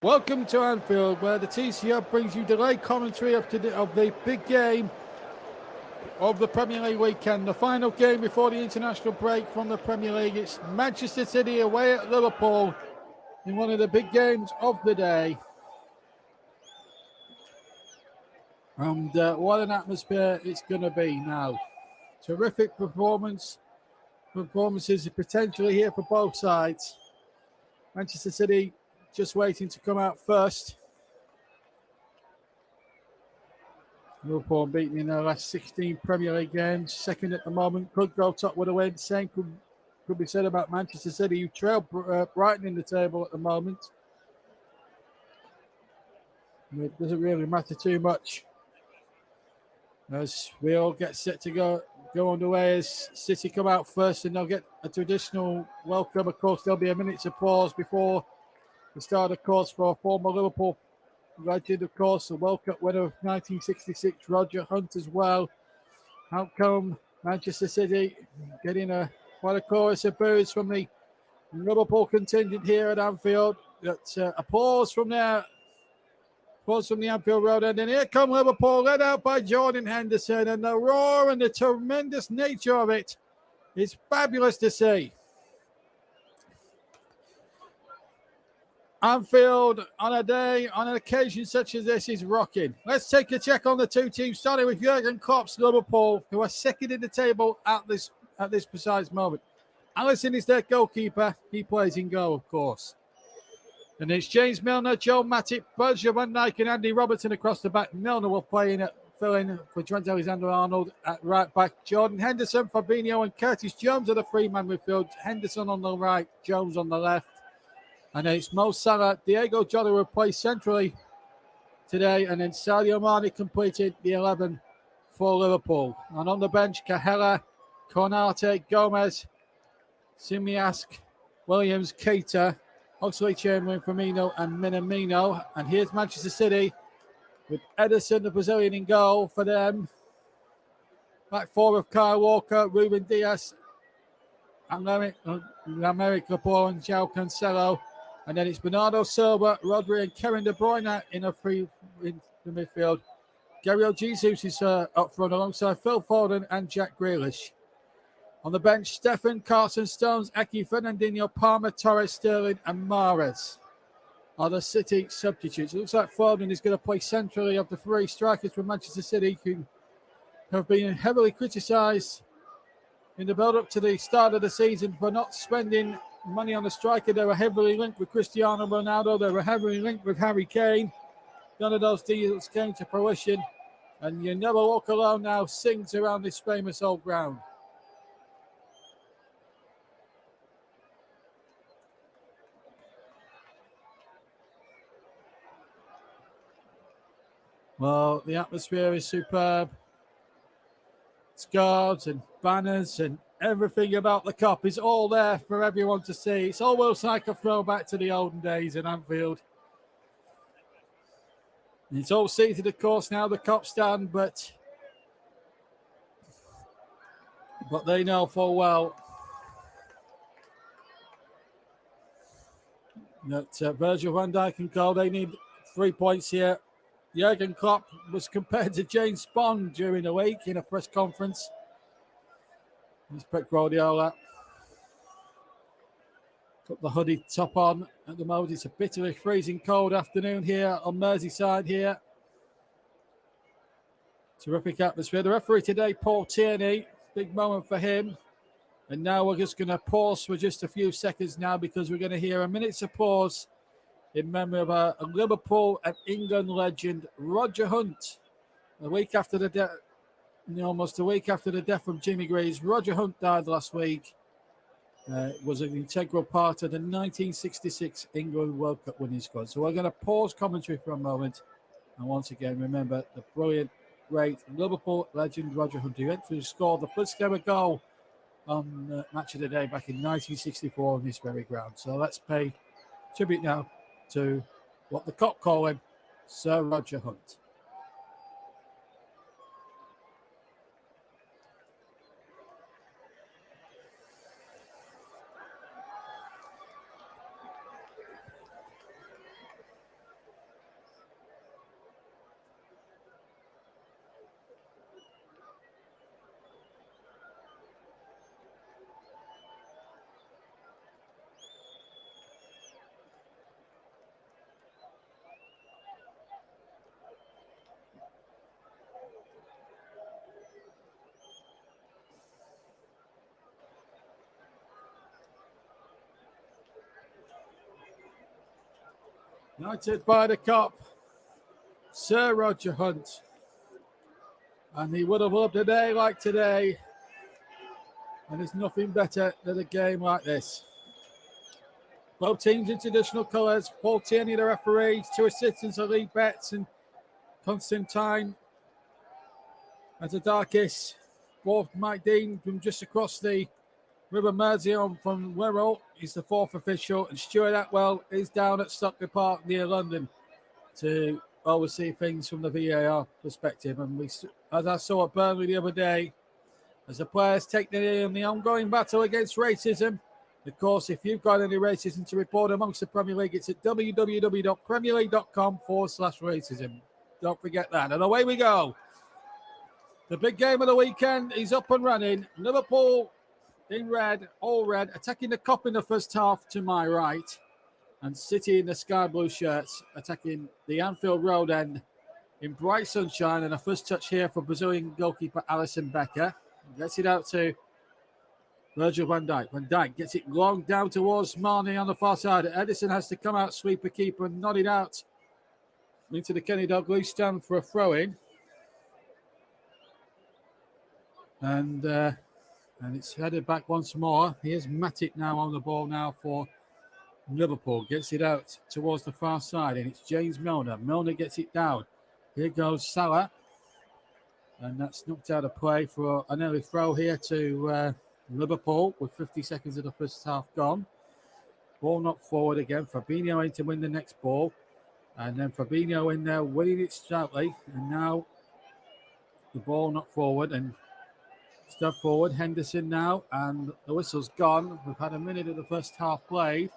Welcome to Anfield, where the TCF brings you delayed commentary of the big game of the Premier League weekend. The final game before the international break from the Premier League. It's Manchester City away at Liverpool in one of the big games of the day. And what an atmosphere it's going to be now. Terrific performances potentially here for both sides. Manchester City just waiting to come out first. Liverpool beaten in their last 16 Premier League games. Second at the moment. Could go top with a win. Same could be said about Manchester City, who trail Brighton in the table at the moment. It doesn't really matter too much as we all get set to go underway as City come out first, and they'll get a traditional welcome. Of course, there'll be a minute's of pause before the start, of course, for former Liverpool legend, of course, the World Cup winner of 1966, Roger Hunt, as well. Out come Manchester City, getting quite a chorus of boos from the Liverpool contingent here at Anfield. That's a pause from there. Pause from the Anfield Road end, and here come Liverpool, led out by Jordan Henderson, and the roar and the tremendous nature of it is fabulous to see. Anfield on an occasion such as this is rocking. Let's take a check on the two teams, starting with Jurgen Klopp's Liverpool, who are second in the table at this precise moment. Alisson is their goalkeeper. He plays in goal, of course. And it's James Milner, Joe Matip, Virgil van Dijk, and Andy Robertson across the back. Milner will fill in for Trent Alexander-Arnold at right back. Jordan Henderson, Fabinho, and Curtis Jones are the three-man midfield. Henderson on the right, Jones on the left. And then it's Mo Salah, Diego Jota will play centrally today. And then Sadio Mane completed the 11 for Liverpool. And on the bench, Cahella, Konate, Gomez, Simiask, Williams, Keita, Oxlade-Chamberlain, Firmino, and Minamino. And here's Manchester City with Ederson, the Brazilian, in goal for them. Back four of Kyle Walker, Ruben Diaz, and Aymeric Laporte, and João Cancelo. And then it's Bernardo Silva, Rodri, and Kevin De Bruyne in the midfield. Gabriel Jesus is up front alongside Phil Foden and Jack Grealish. On the bench, Stefan, Carson, Stones, Eki, Fernandinho, Palmer, Torres, Sterling, and Mahrez are the City substitutes. It looks like Foden is going to play centrally of the three strikers from Manchester City, who have been heavily criticised in the build-up to the start of the season for not spending money on a striker. They were heavily linked with Cristiano Ronaldo. They were heavily linked with Harry Kane. None of those deals came to fruition. And You Never Walk Alone now sings around this famous old ground. Well, the atmosphere is superb. Scarves and banners and everything about the cup is all there for everyone to see. It's almost like a throwback to the olden days in Anfield. It's all seated, of course, now the cup stand, but they know full well that Virgil van Dijk and goal, they need 3 points here. Jurgen Klopp was compared to James Bond during the week in a press conference. He's Pep Guardiola. Got the hoodie top on at the moment. It's a bitterly freezing cold afternoon here on Merseyside here. Terrific atmosphere. The referee today, Paul Tierney. Big moment for him. And now we're just going to pause for just a few seconds now, because we're going to hear a minute's of pause in memory of a Liverpool and England legend, Roger Hunt. Almost a week after the death of Jimmy Greaves, Roger Hunt died last week. Was an integral part of the 1966 England World Cup winning squad. So we're going to pause commentary for a moment. And once again, remember the brilliant, great Liverpool legend, Roger Hunt, who actually scored the first ever goal on Match of the Day back in 1964 on this very ground. So let's pay tribute now to what the cop call him, Sir Roger Hunt. United by the Kop, Sir Roger Hunt. And he would have loved a day like today. And there's nothing better than a game like this. Both teams in traditional colours. Paul Tierney, the referee. Two assistants are Lee Betts and Constantine as the darkest. Fourth, Mike Dean from just across the River Mersey from Wirral. He's the fourth official. And Stuart Atwell is down at Stockley Park near London to oversee things from the VAR perspective. And as I saw at Burnley the other day, as the players take the ongoing battle against racism. Of course, if you've got any racism to report amongst the Premier League, it's at www.premierleague.com/racism. Don't forget that. And away we go. The big game of the weekend is up and running. Liverpool in red, all red, attacking the Kop in the first half to my right. And City in the sky blue shirts attacking the Anfield Road end in bright sunshine. And a first touch here for Brazilian goalkeeper Alisson Becker. Gets it out to Virgil van Dijk. Van Dijk gets it long down towards Marnie on the far side. Edison has to come out, sweep a keeper, and nod it out into the Kenny Dalglish stand for a throw-in. And it's headed back once more. Here's Matic now on the ball now for Liverpool. Gets it out towards the far side, and it's James Milner. Milner gets it down. Here goes Salah. And that's knocked out of play for an early throw here to Liverpool with 50 seconds of the first half gone. Ball knocked forward again. Fabinho in to win the next ball. And then Fabinho in there winning it stoutly. And now the ball knocked forward and step forward. Henderson now. And the whistle's gone. We've had a minute of the first half played.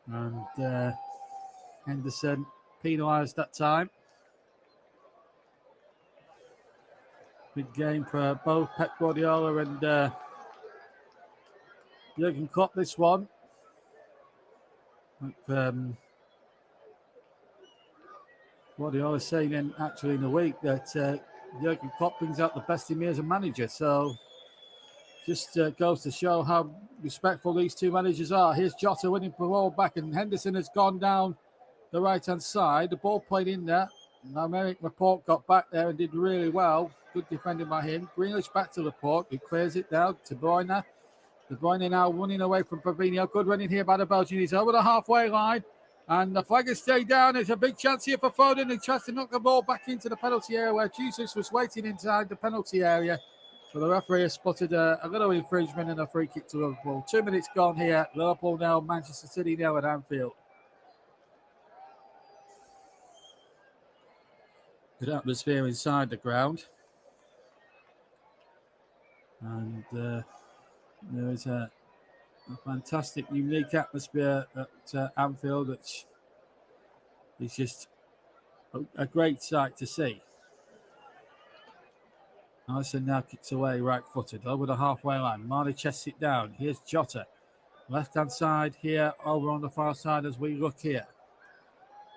And Henderson penalised that time. Big game for both Pep Guardiola and Jurgen Klopp, this one. Guardiola saying in the week that Jurgen Klopp brings out the best in me as a manager. So just goes to show how respectful these two managers are. Here's Jota winning the ball back, and Henderson has gone down the right-hand side. The ball played in there. Now Merrick Laporte got back there and did really well. Good defending by him. Grealish back to Laporte, who clears it down to Bruyne. De Bruyne now running away from Fabinho. Good running here by the Belgian. He's over the halfway line. And the flag has stayed down. There's a big chance here for Foden. He tries to knock the ball back into the penalty area where Jesus was waiting inside the penalty area. So the referee has spotted a little infringement and a free kick to Liverpool. 2 minutes gone here. Liverpool now, Manchester City now at Anfield. Good atmosphere inside the ground. And there is a fantastic, unique atmosphere at Anfield, which is just a great sight to see. Alisson now kicks away right-footed over the halfway line. Marnie chests it down. Here's Jota. Left-hand side here, over on the far side as we look here.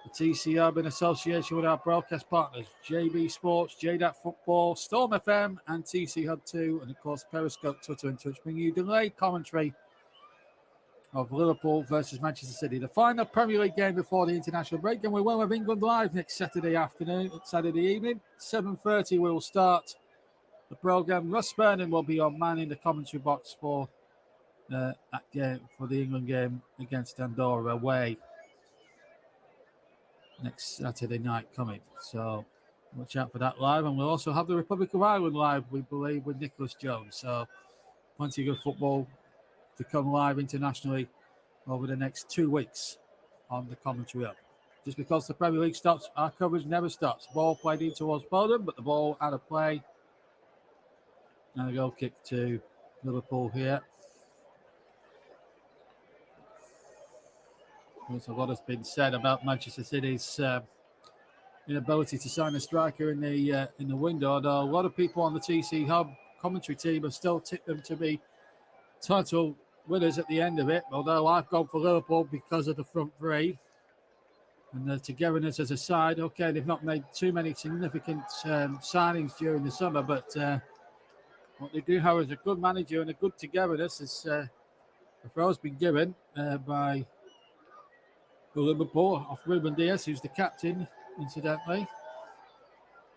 The TC Hub in association with our broadcast partners, JB Sports, JDAT Football, Storm FM, and TC Hub 2, and of course Periscope, Twitter and Twitch, bring you delayed commentary of Liverpool versus Manchester City. The final Premier League game before the international break, and we will have England live next Saturday evening. 7:30 we will start the programme. Russ Vernon will be on man in the commentary box for that game, for the England game against Andorra away next Saturday night coming. So watch out for that live. And we'll also have the Republic of Ireland live, we believe, with Nicholas Jones. So plenty of good football to come live internationally over the next 2 weeks on the commentary up. Just because the Premier League stops, our coverage never stops. Ball played in towards Bowden, but the ball out of play. And a goal kick to Liverpool here. There's a lot has been said about Manchester City's inability to sign a striker in the window. Although a lot of people on the TC Hub commentary team have still tipped them to be title winners at the end of it. Although I've gone for Liverpool because of the front three and the togetherness as a side. Okay, they've not made too many significant signings during the summer, but what they do have is a good manager and a good togetherness. As the throw's been given by Liverpool off Ruben Diaz, who's the captain, incidentally.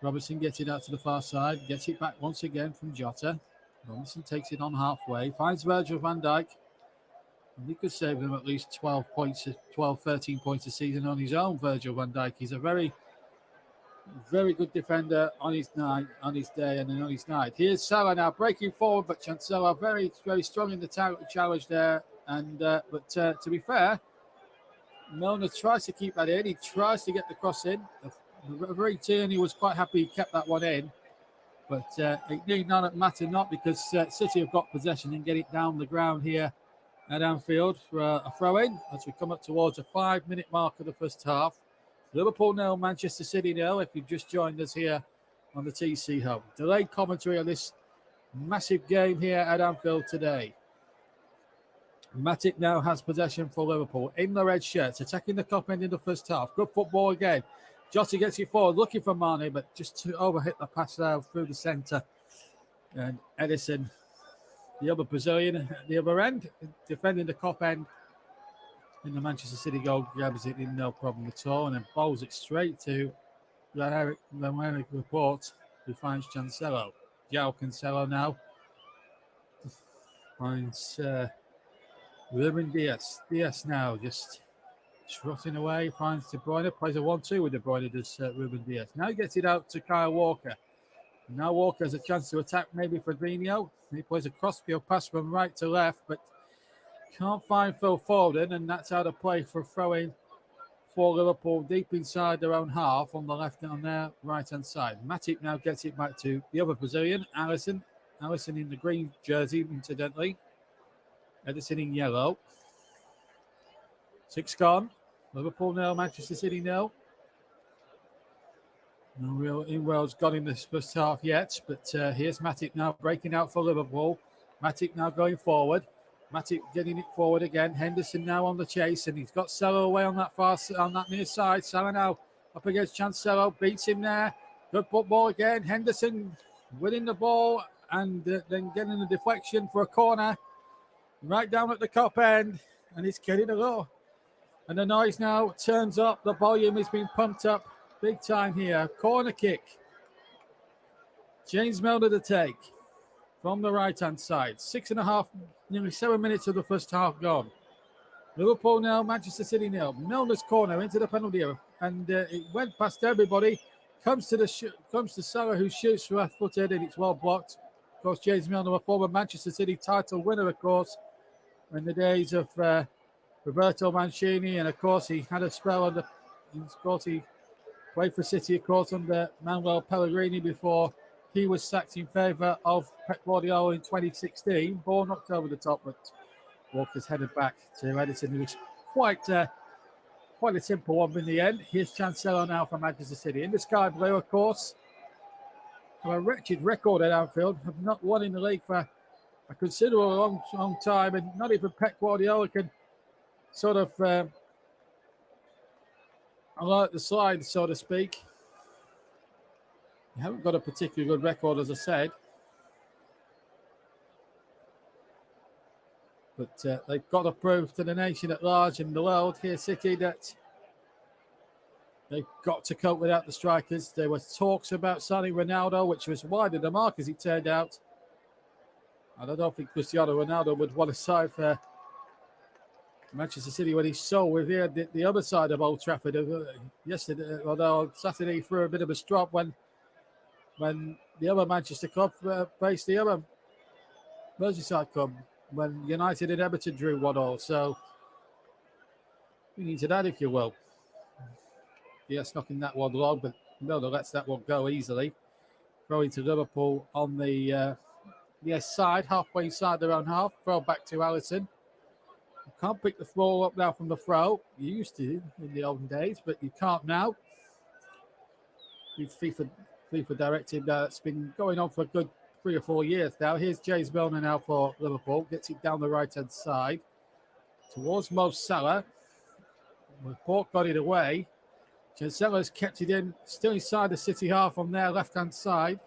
Robertson gets it out to the far side, gets it back once again from Jota. Robertson takes it on halfway, finds Virgil van Dijk. And he could save them at least 12 points, 12, 13 points a season on his own, Virgil van Dijk. He's a very, very good defender on his night, on his day, and then on his night. Here's Salah now breaking forward, but Chancellor very, very strong in the challenge there. And but to be fair, Milner tries to keep that in. He tries to get the cross in. The referee Tierney was quite happy he kept that one in. But it need not matter not because City have got possession and get it down the ground here at Anfield for a throw-in as we come up towards a 5-minute mark of the first half. Liverpool 0, Manchester City 0, if you've just joined us here on the TC Hub. Delayed commentary on this massive game here at Anfield today. Matic now has possession for Liverpool in the red shirts, attacking the top end in the first half. Good football again. Jota gets it forward, looking for Mane, but just to overhit the pass there through the centre. And Edison, the other Brazilian at the other end, defending the top end. And the Manchester City goal grabs it in no problem at all and then bowls it straight to Emerick Laporte, who finds Cancelo. João Cancelo now finds Ruben Diaz. Diaz now just trotting away, finds De Bruyne, plays a 1-2 with De Bruyne, does Ruben Diaz. Now he gets it out to Kyle Walker. Now Walker has a chance to attack maybe Fabinho. He plays a crossfield pass from right to left, but can't find Phil Foden, and that's out of play for a throw-in for Liverpool deep inside their own half on the left and on their right-hand side. Matip now gets it back to the other Brazilian, Alisson. Alisson in the green jersey, incidentally. Edison in yellow. 6 gone. Liverpool 0, Manchester City 0. No real inroads got in this first half yet, but here's Matip now breaking out for Liverpool. Matip now going forward. Matip getting it forward again. Henderson now on the chase, and he's got Salah away on that near side. Salah now up against Cancelo, beats him there. Good football again. Henderson winning the ball and then getting a deflection for a corner right down at the top end, and it's getting a low. And the noise now turns up. The volume is being pumped up big time here. Corner kick. James Milner to take from the right-hand side. 6.5, nearly 7 minutes of the first half gone. Liverpool now, Manchester City 0. Milner's corner into the penalty area, and it went past everybody. Comes to Salah, who shoots left-footed, and it's well blocked. Of course, James Milner, a former Manchester City title winner, of course, in the days of Roberto Mancini, and of course he had a spell under. Of course, he played for City, of course, under Manuel Pellegrini before he was sacked in favour of Pep Guardiola in 2016. Ball knocked over the top, but Walker's headed back to Edison, who was quite a simple one in the end. Here's Cancelo now for Manchester City. In the sky blue, of course. Have a wretched record at Anfield. Have not won in the league for a considerable long time, and not even Pep Guardiola can sort of alert the slide, so to speak. They haven't got a particularly good record, as I said. But they've got to prove to the nation at large and the world here, City, that they've got to cope without the strikers. There was talks about signing Ronaldo, which was wide of the mark, as it turned out. And I don't think Cristiano Ronaldo would want to sign for Manchester City when he saw with the other side of Old Trafford yesterday. Although Saturday he threw a bit of a strop when the other Manchester club faced the other Merseyside club, when United and Everton drew 1-1. So we need to that, if you will. Yes, knocking that one long, but Milner lets that one go easily. Throwing to Liverpool on the side, halfway inside their own half. Throw back to Alisson. You can't pick the ball up now from the throw. You used to in the olden days, but you can't now. FIFA directive that's been going on for a good 3 or 4 years now. Here's James Milner now for Liverpool. Gets it down the right-hand side towards Mo Salah. Laporte got it away. Cancelo's kept it in, still inside the City half on their left-hand side.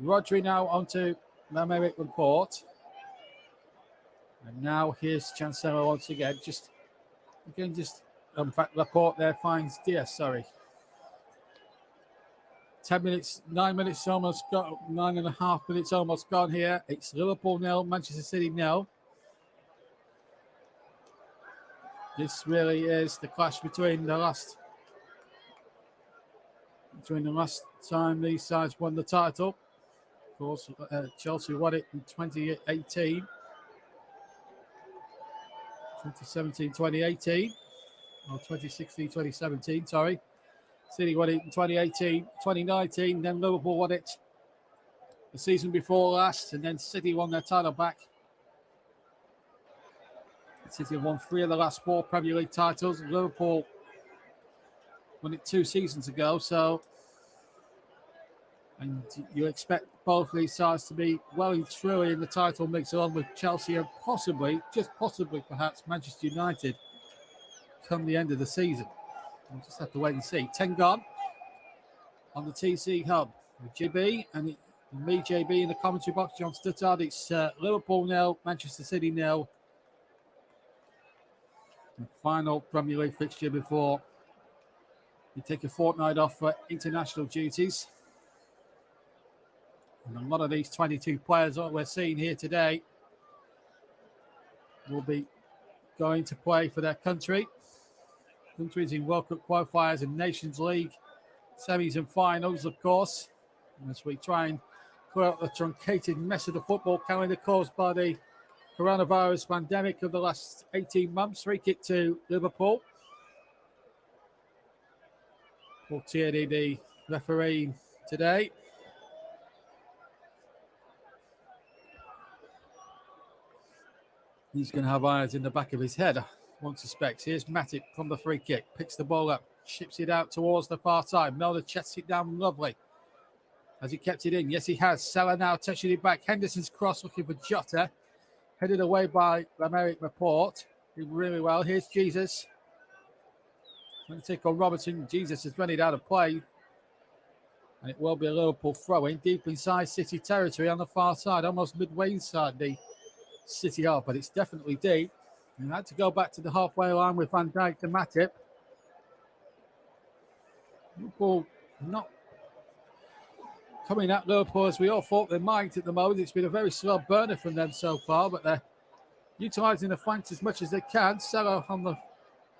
Rodri now onto Emerick Laporte. And now here's Cancelo once again. Just In fact, Laporte there finds Diaz, sorry. 10 minutes, 9 minutes almost got, 9.5 minutes almost gone here. It's Liverpool 0, Manchester City 0. This really is the clash between the last time these sides won the title. Of course, Chelsea won it in 2018. 2017, 2018. Or 2016, 2017, sorry. City won it in 2018, 2019. Then Liverpool won it the season before last. And then City won their title back. City have won 3 of the last 4 Premier League titles. Liverpool won it 2 seasons ago. And you expect both these sides to be well and truly in the title mix, along with Chelsea and possibly, just possibly perhaps, Manchester United come the end of the season. We'll just have to wait and see. 10 gone on the TC Hub with JB and me, JB, in the commentary box. John Stuttard. It's Liverpool 0, Manchester City 0. The final Premier League fixture before you take a fortnight off for international duties. And a lot of these 22 players that we're seeing here today will be going to play for their countries in World Cup qualifiers and Nations League semis and finals, of course, as we try and clear out the truncated mess of the football calendar caused by the coronavirus pandemic of the last 18 months. Free kick to Liverpool. Paul Tierney, the referee today. He's going to have eyes in the back of his head, one suspects. Here's Matip from the free kick. Picks the ball up, ships it out towards the far side. Milner chests it down lovely. Has he kept it in? Yes, he has. Salah now touching it back. Henderson's cross looking for Jota. Headed away by Lameric Laporte. Did really well. Here's Jesus. Going to take on Robertson. Jesus has run it out of play. And it will be a Liverpool throw-in deep inside City territory on the far side, almost midway inside the City half, but it's definitely deep. And had to go back to the halfway line with Van Dijk to Matip. Liverpool not coming at Liverpool as we all thought they might at the moment. It's been a very slow burner from them so far, but they're utilising the flanks as much as they can. Salah on the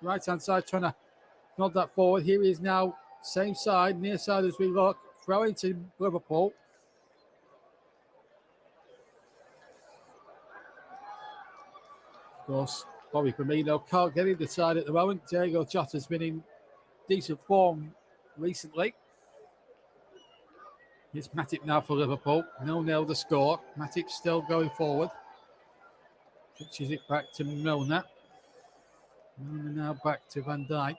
right-hand side trying to nod that forward. Here he is now, same side, near side as we look. Throw into Liverpool. Of course, Bobby Firmino can't get in the side at the moment. Diego Jota's been in decent form recently. Here's Matip now for Liverpool. 0-0 the score. Matip still going forward. Pitches it back to Milner. Milner now back to Van Dijk.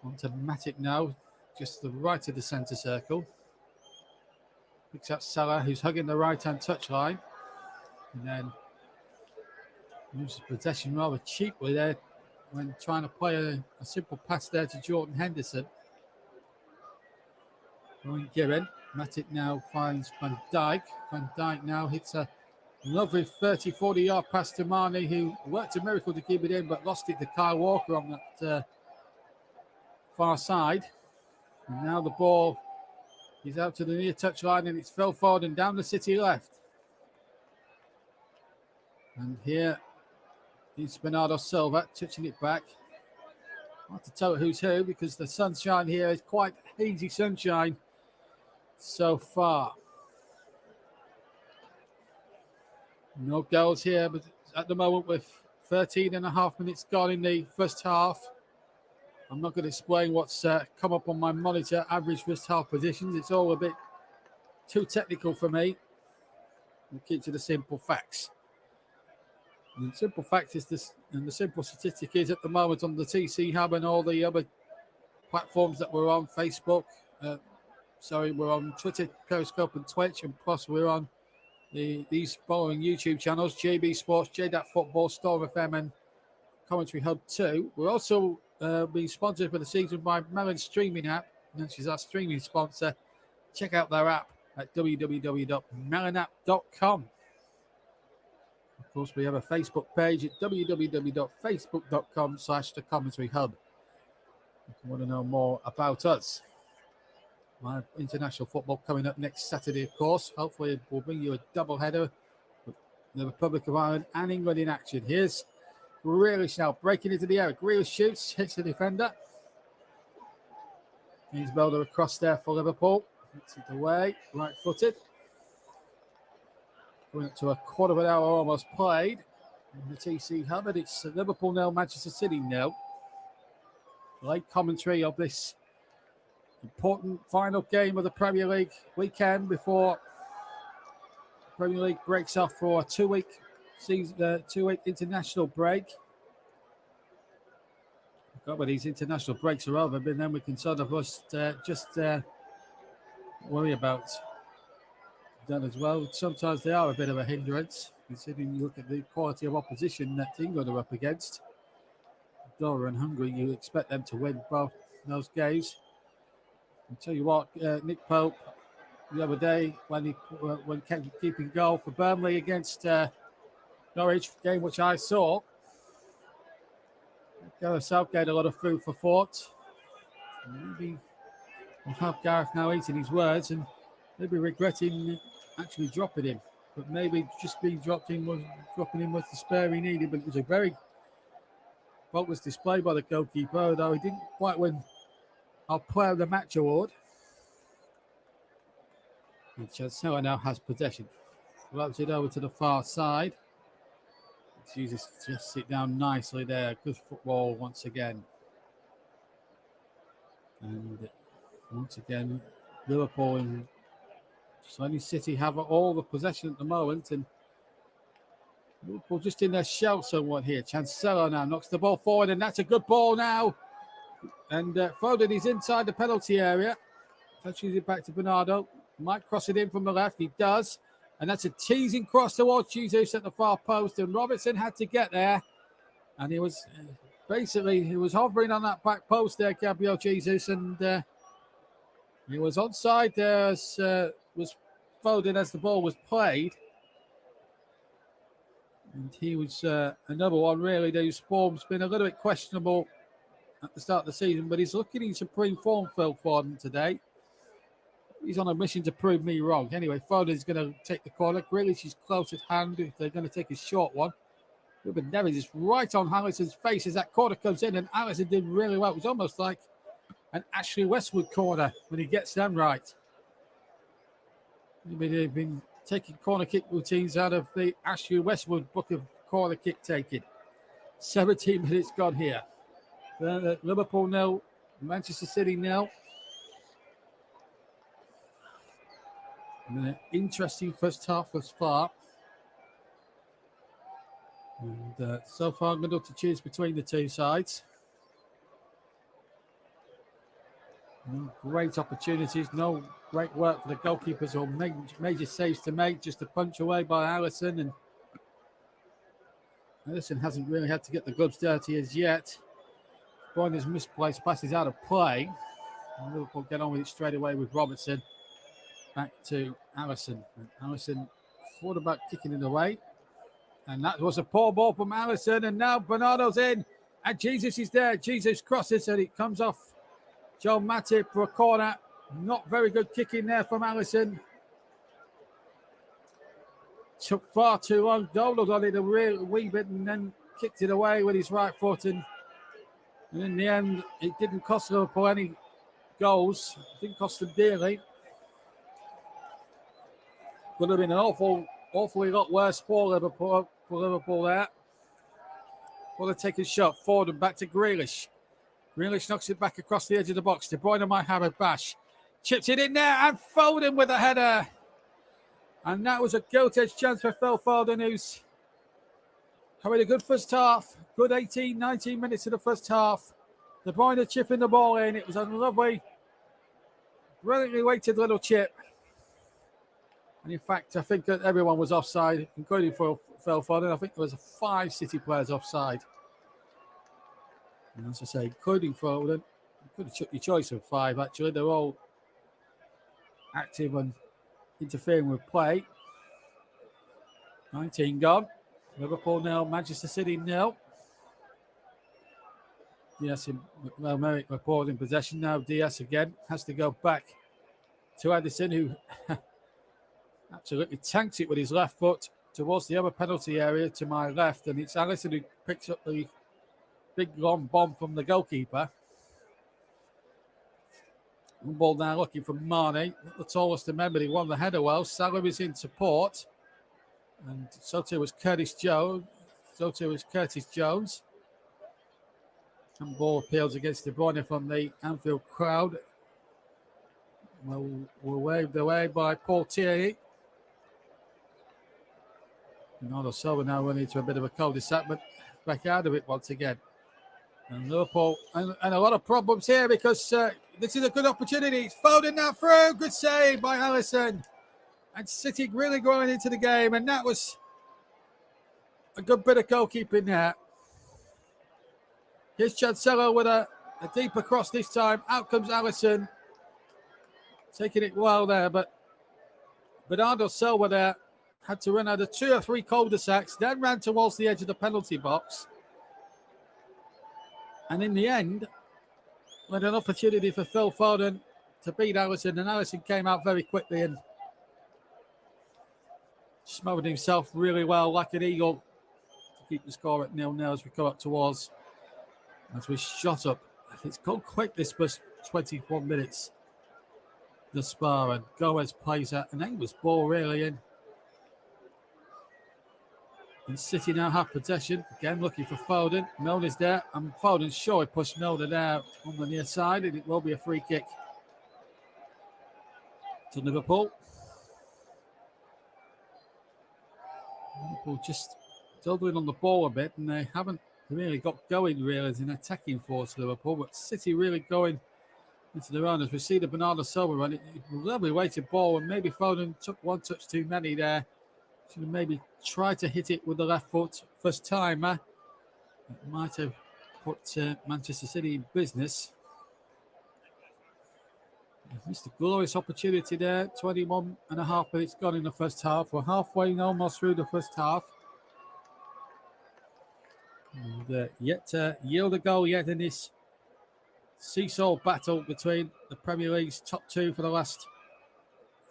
On to Matip now, just to the right of the centre circle. Picks up Salah, who's hugging the right-hand touchline. And then loses possession rather cheaply there when trying to play a simple pass there to Jordan Henderson. Going Gibbon. Matip now finds Van Dijk. Van Dijk now hits a lovely 30, 40-yard pass to Mane, who worked a miracle to keep it in, but lost it to Kyle Walker on that far side. And now the ball is out to the near touchline, and it's Phil Foden down the City left. And here is Bernardo Silva touching it back. Hard to tell who's who because the sunshine here is quite hazy sunshine so far. No goals here, but at the moment with 13.5 minutes gone in the first half. I'm not going to explain what's come up on my monitor, average first half positions. It's all a bit too technical for me. We'll keep to the simple facts. And the simple fact is this, and the simple statistic is at the moment on the TC Hub and all the other platforms that we're on, Facebook, we're on Twitter, Periscope and Twitch, and plus we're on these following YouTube channels, JB Sports, JDAT Football, Storm FM and Commentary Hub 2. We're also being sponsored for the season by Melon Streaming app, which is our streaming sponsor. Check out their app at www.melonapp.com. Of Of course, we have a Facebook page at www.facebook.com/thecommentary-hub. If you want to know more about us. Live international football coming up next Saturday, of course. Hopefully, we'll bring you a double header with the Republic of Ireland and England in action. Here's Grealish now breaking into the air. Grealish shoots, hits the defender. He's Belder across there for Liverpool. Hits it away, right-footed. Going up to a quarter of an hour almost played in the TC Hub. And it's Liverpool 0, Manchester City 0. Late commentary of this important final game of the Premier League weekend before the Premier League breaks off for a two-week international break. God, when these international breaks are over, but then we can sort of just worry about that as well. Sometimes they are a bit of a hindrance, considering you look at the quality of opposition that England are up against. Andorra and Hungary, you expect them to win both those games. I'll tell you what, Nick Pope the other day when keeping goal for Burnley against Norwich, game which I saw, Gareth Southgate a lot of food for thought. Maybe will have Gareth now eating his words and maybe regretting actually dropping him. But maybe just being dropping him was the spare he needed. But it was a very bogus display by the goalkeeper, though he didn't quite win our Player of the Match award. And Chancellor now has possession. Rubs it over to the far side. Jesus just sit down nicely there. Good football once again. And once again, Liverpool and Sunny City have all the possession at the moment. And Liverpool just in their shell somewhat here. Chancellor now knocks the ball forward, and that's a good ball now. And Foden is inside the penalty area. Touches it back to Bernardo. Might cross it in from the left. He does. And that's a teasing cross towards Jesus at the far post. And Robertson had to get there. And he was hovering on that back post there, Gabriel Jesus. And he was onside there as was Foden as the ball was played. And he was another one, really, whose form's been a little bit questionable at the start of the season. But he's looking in supreme form, Phil Foden, today. He's on a mission to prove me wrong. Anyway, Foden's going to take the corner. Grealish is close at hand if they're going to take a short one. Ruben Neves is right on Alisson's face as that corner comes in, and Alisson did really well. It was almost like an Ashley Westwood corner when he gets them right. They've been taking corner kick routines out of the Ashley Westwood book of corner kick taking. 17 minutes gone here. Liverpool 0, Manchester City 0. An interesting first half thus far. And so far, good to choose between the two sides. No great opportunities, no great work for the goalkeepers or major saves to make, just a punch away by Alisson. And Alisson hasn't really had to get the gloves dirty as yet. Boyner's misplaced passes out of play. And Liverpool get on with it straight away with Robertson. Back to Alisson. And Alisson thought about kicking it away. And that was a poor ball from Alisson. And now Bernardo's in. And Jesus is there. Jesus crosses and it comes off Joel Matip for a corner. Not very good kicking there from Alisson. Took far too long. Dolan on it a wee bit and then kicked it away with his right foot. And in the end, it didn't cost Liverpool any goals. It didn't cost them dearly. Could have been an awfully lot worse for Liverpool there. Well, they take a shot forward and back to Grealish. Grealish knocks it back across the edge of the box. De Bruyne might have a bash. Chips it in there and Foden with a header. And that was a gilt-edged chance for Phil Foden, who's having a good first half. Good 18, 19 minutes of the first half. De Bruyne chipping the ball in. It was a lovely, brilliantly weighted little chip. And in fact, I think that everyone was offside, including for Phil Foden. I think there was 5 City players offside. And as I say, including Foden, you could have took your choice of 5, actually. They're all active and interfering with play. 19 gone. Liverpool nil, Manchester City nil. Diaz in Merrick Laporte in possession now. Diaz again has to go back to Addison, who absolutely tanks it with his left foot towards the other penalty area to my left, and it's Alisson who picks up the big long bomb from the goalkeeper. One ball now looking for Mane, not the tallest of men, but he won the header well. Salah is in support, and so too was Curtis Jones. And ball appeals against De Bruyne from the Anfield crowd. Well, were waved away by Paul Tierney. Bernardo Silva now running into a bit of a cul-de-sac, but back out of it once again. And Liverpool, and a lot of problems here because this is a good opportunity. It's Foden now through. Good save by Alisson. And City really growing into the game. And that was a good bit of goalkeeping there. Here's Cancelo with a deeper cross this time. Out comes Alisson. Taking it well there, but Bernardo Silva there had to run out of 2 or 3 cul-de-sacs, then ran towards the edge of the penalty box. And in the end, we had an opportunity for Phil Foden to beat Alisson, and Alisson came out very quickly and smothered himself really well like an eagle to keep the score at 0-0 as we come up towards, as we shot up. It's gone quick this first 21 minutes. The spar, and Gomez plays that, and aimless ball really in. And City now have possession. Again, looking for Foden. Milner's there, and Foden's sure he pushed Milner there on the near side, and it will be a free kick to Liverpool. Liverpool just doubling on the ball a bit, and they haven't really got going really as an attacking force, Liverpool, but City really going into the run as we see the Bernardo Silva run. It was a lovely weighted ball, and maybe Foden took one touch too many there. Should have maybe tried to hit it with the left foot first time. It might have put Manchester City in business. Missed a glorious opportunity there. 21 and a half minutes gone in the first half. We're halfway almost through the first half. And yet to yield a goal yet in this seesaw battle between the Premier League's top 2 for the last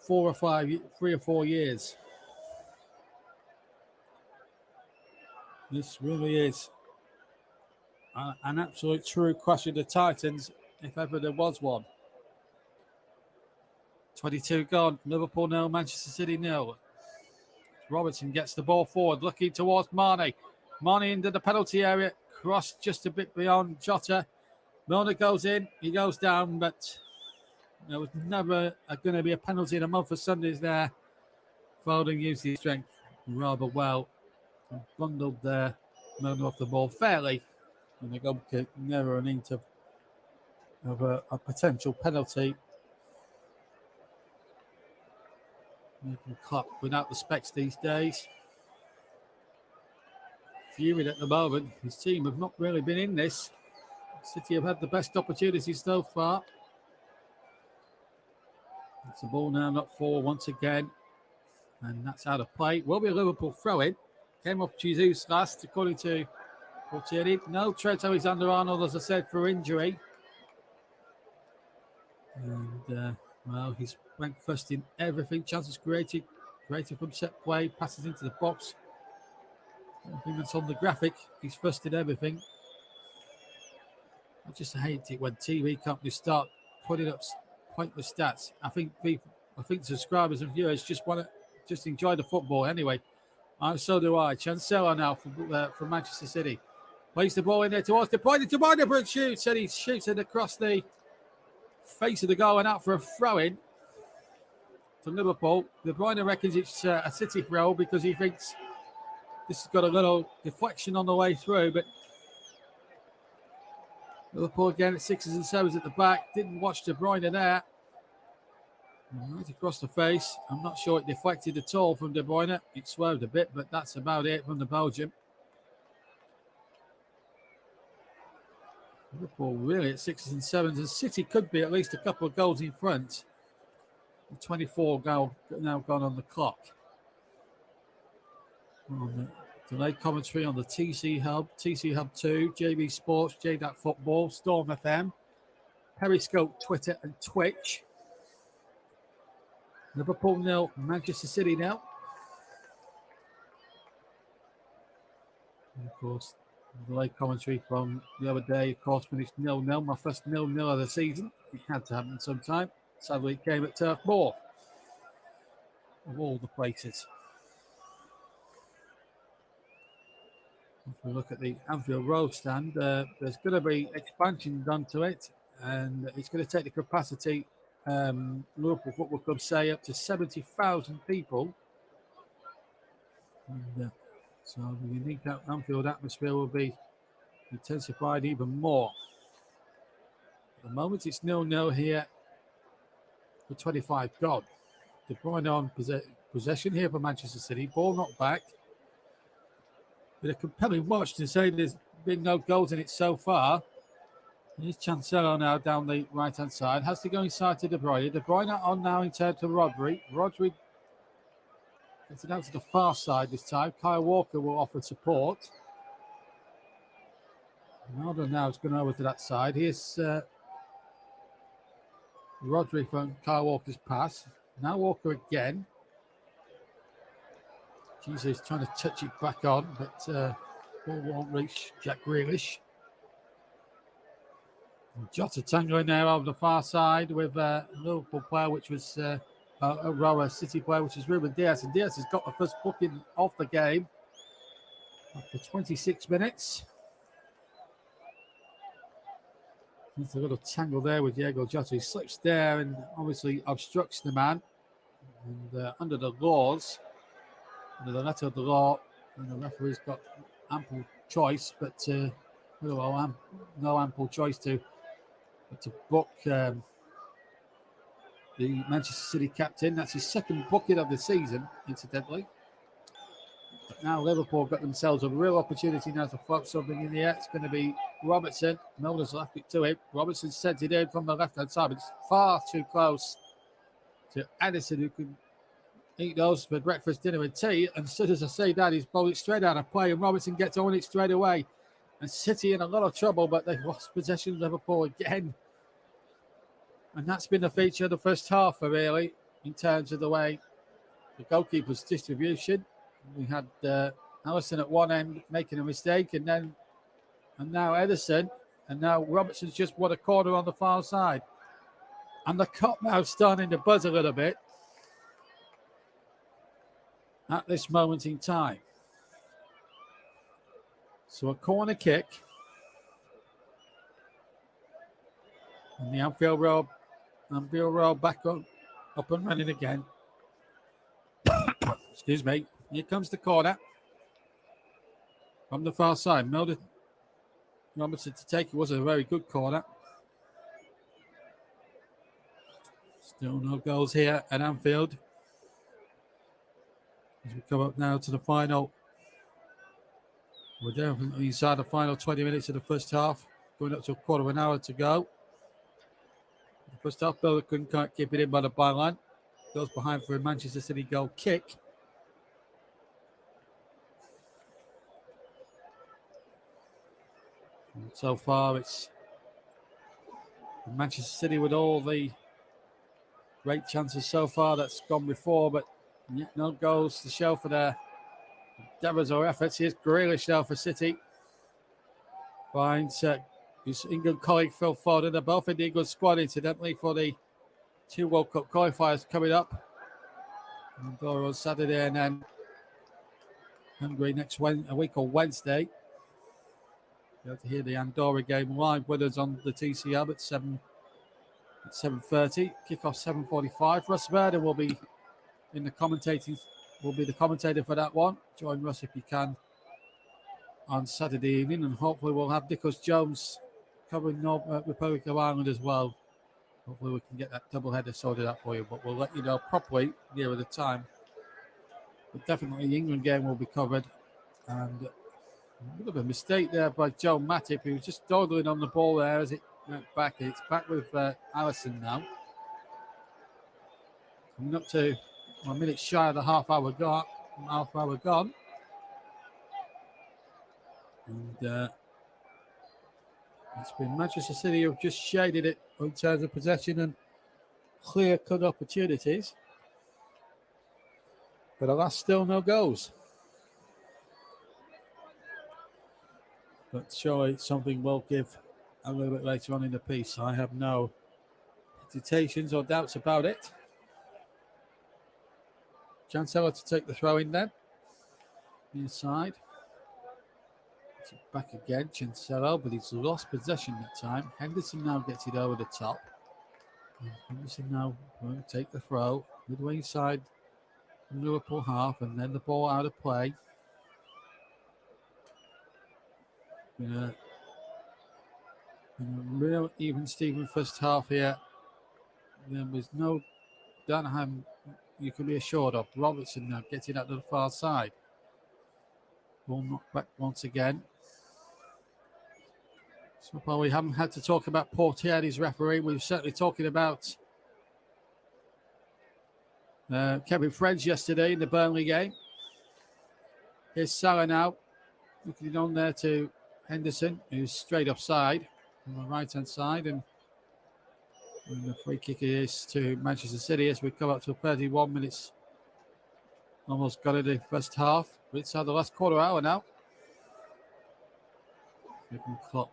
3 or 4 years. This really is an absolute true crush of the Titans, if ever there was one. 22 gone. Liverpool 0, Manchester City 0. Robertson gets the ball forward, looking towards Mane. Mane into the penalty area. Cross just a bit beyond Jota. Milner goes in. He goes down, but there was never going to be a penalty in a month of Sundays there. Foden used his strength rather well. And bundled there. Milner off the ball fairly. And the goal kick never an hint of a potential penalty. Making Klopp without the specs these days. Fuming at the moment. His team have not really been in this. City have had the best opportunities so far. It's the ball now, not forward once again. And that's out of play. Will be a Liverpool throw-in. Came off Jesus last, according to Portieri. No Trent Alexander-Arnold, as I said, for injury. And, well, he's ranked first in everything. Chances created from set play, passes into the box. Everything that's on the graphic, he's first in everything. I just hate it when TV companies start putting up pointless stats. I think subscribers and viewers just want to just enjoy the football anyway. So do I. Cancelo now from Manchester City. Plays the ball in there towards De Bruyne. De Bruyne shoots, and he shoots it across the face of the goal and out for a throw-in to Liverpool. De Bruyne reckons it's a City throw because he thinks this has got a little deflection on the way through, but Liverpool again at 6s and 7s at the back. Didn't watch De Bruyne there. Right across the face. I'm not sure it deflected at all from De Bruyne. It swerved a bit, but that's about it from the Belgium. Liverpool really at 6s and 7s, and City could be at least a couple of goals in front. 24 now gone on the clock. On Delay commentary on the TC Hub 2, JB Sports, JDAT Football, Storm FM, Periscope, Twitter and Twitch. Liverpool 0, Manchester City 0. And of course, delay commentary from the other day, of course, finished 0-0. My first 0-0 of the season. It had to happen sometime. Sadly, it came at Turf Moor, of all the places. If we look at the Anfield Road stand, there's going to be expansion done to it, and it's going to take the capacity, Liverpool Football Club say, up to 70,000 people. And, so the unique Anfield atmosphere will be intensified even more. At the moment, it's 0-0 here for 25 gone. De Bruyne on possession here for Manchester City. Ball knocked back. With a compelling watch to say there's been no goals in it so far. Here's Cancelo now down the right-hand side. Has to go inside to De Bruyne. De Bruyne on now in turn to Rodri. Rodri gets it out to the far side this time. Kyle Walker will offer support. Ronaldo now is going over to that side. Here's Rodri from Kyle Walker's pass. Now Walker again. Jesus trying to touch it back on, but ball won't reach Jack Grealish. And Jota tangling there on the far side with a Liverpool player, which was a City player, which is Ruben Diaz. And Diaz has got the first booking off the game after 26 minutes. There's a little tangle there with Diego Jota. He slips there and obviously obstructs the man. And under the laws, under the letter of the law, and the referee's got ample choice, but no ample choice to book the Manchester City captain. That's his second booking of the season, incidentally. But now Liverpool got themselves a real opportunity now to float something in the air. It's going to be Robertson. Milner's left it to him. Robertson sends it in from the left-hand side, but it's far too close to Edison, who can eat those for breakfast, dinner and tea. And as soon as I say that, he's bowled it straight out of play, and Robertson gets on it straight away. And City in a lot of trouble, but they've lost possession of Liverpool again. And that's been the feature of the first half, really, in terms of the way the goalkeeper's distribution. We had Alisson at one end making a mistake, and now Edison, and now Robertson's just won a corner on the far side. And the cop now starting to buzz a little bit at this moment in time. So a corner kick. And the Anfield Road back up and running again. Excuse me. Here comes the corner. From the far side. Milner Robertson to take it. Was a very good corner. Still no goals here at Anfield. As we come up now to the final. We're definitely inside the final 20 minutes of the first half. Going up to a quarter of an hour to go. The first half, Bella couldn't quite keep it in by the byline. Goes behind for a Manchester City goal kick. And so far, it's Manchester City with all the great chances so far that's gone before, but no goals to show for their endeavours or efforts. Here's Grealish now for City. Finds his England colleague Phil Foden. They're both in the England squad, incidentally, for the 2 World Cup qualifiers coming up. Andorra on Saturday and then Hungary a week on Wednesday. You have to hear the Andorra game live with us on the TC Hub at 7:30. Kickoff 7:45. Russ Verden will be the commentator for that one. Join Russ if you can on Saturday evening, and hopefully we'll have Nicholas Jones covering Republic of Ireland as well. Hopefully we can get that doubleheader sorted out for you, but we'll let you know properly nearer the time. But definitely the England game will be covered. And a bit of a mistake there by Joe Matip, who was just dawdling on the ball there as it went back. It's back with Alisson now. Coming up to 1 minute shy of the half hour gone. And it's been Manchester City who've just shaded it in terms of possession and clear-cut opportunities. But alas, still no goals. But surely something will give a little bit later on in the piece. I have no hesitations or doubts about it. Chancellor to take the throw in then. Inside. Back again, Chancellor, but he's lost possession that time. Henderson now gets it over the top. Henderson now will take the throw. Midway inside from Liverpool half, and then the ball out of play. Real even Steven first half here. There was no Dunham you can be assured of. Robertson now getting out to the far side. Ball knocked back once again. So far we haven't had to talk about Portieri's referee. We're certainly talking about Kevin French yesterday in the Burnley game. Here's Salah now. Looking on there to Henderson, who's straight offside on the right-hand side. And the free kick is to Manchester City as we come up to 31 minutes. Almost got it in the first half. We're inside the last quarter hour now. You can clock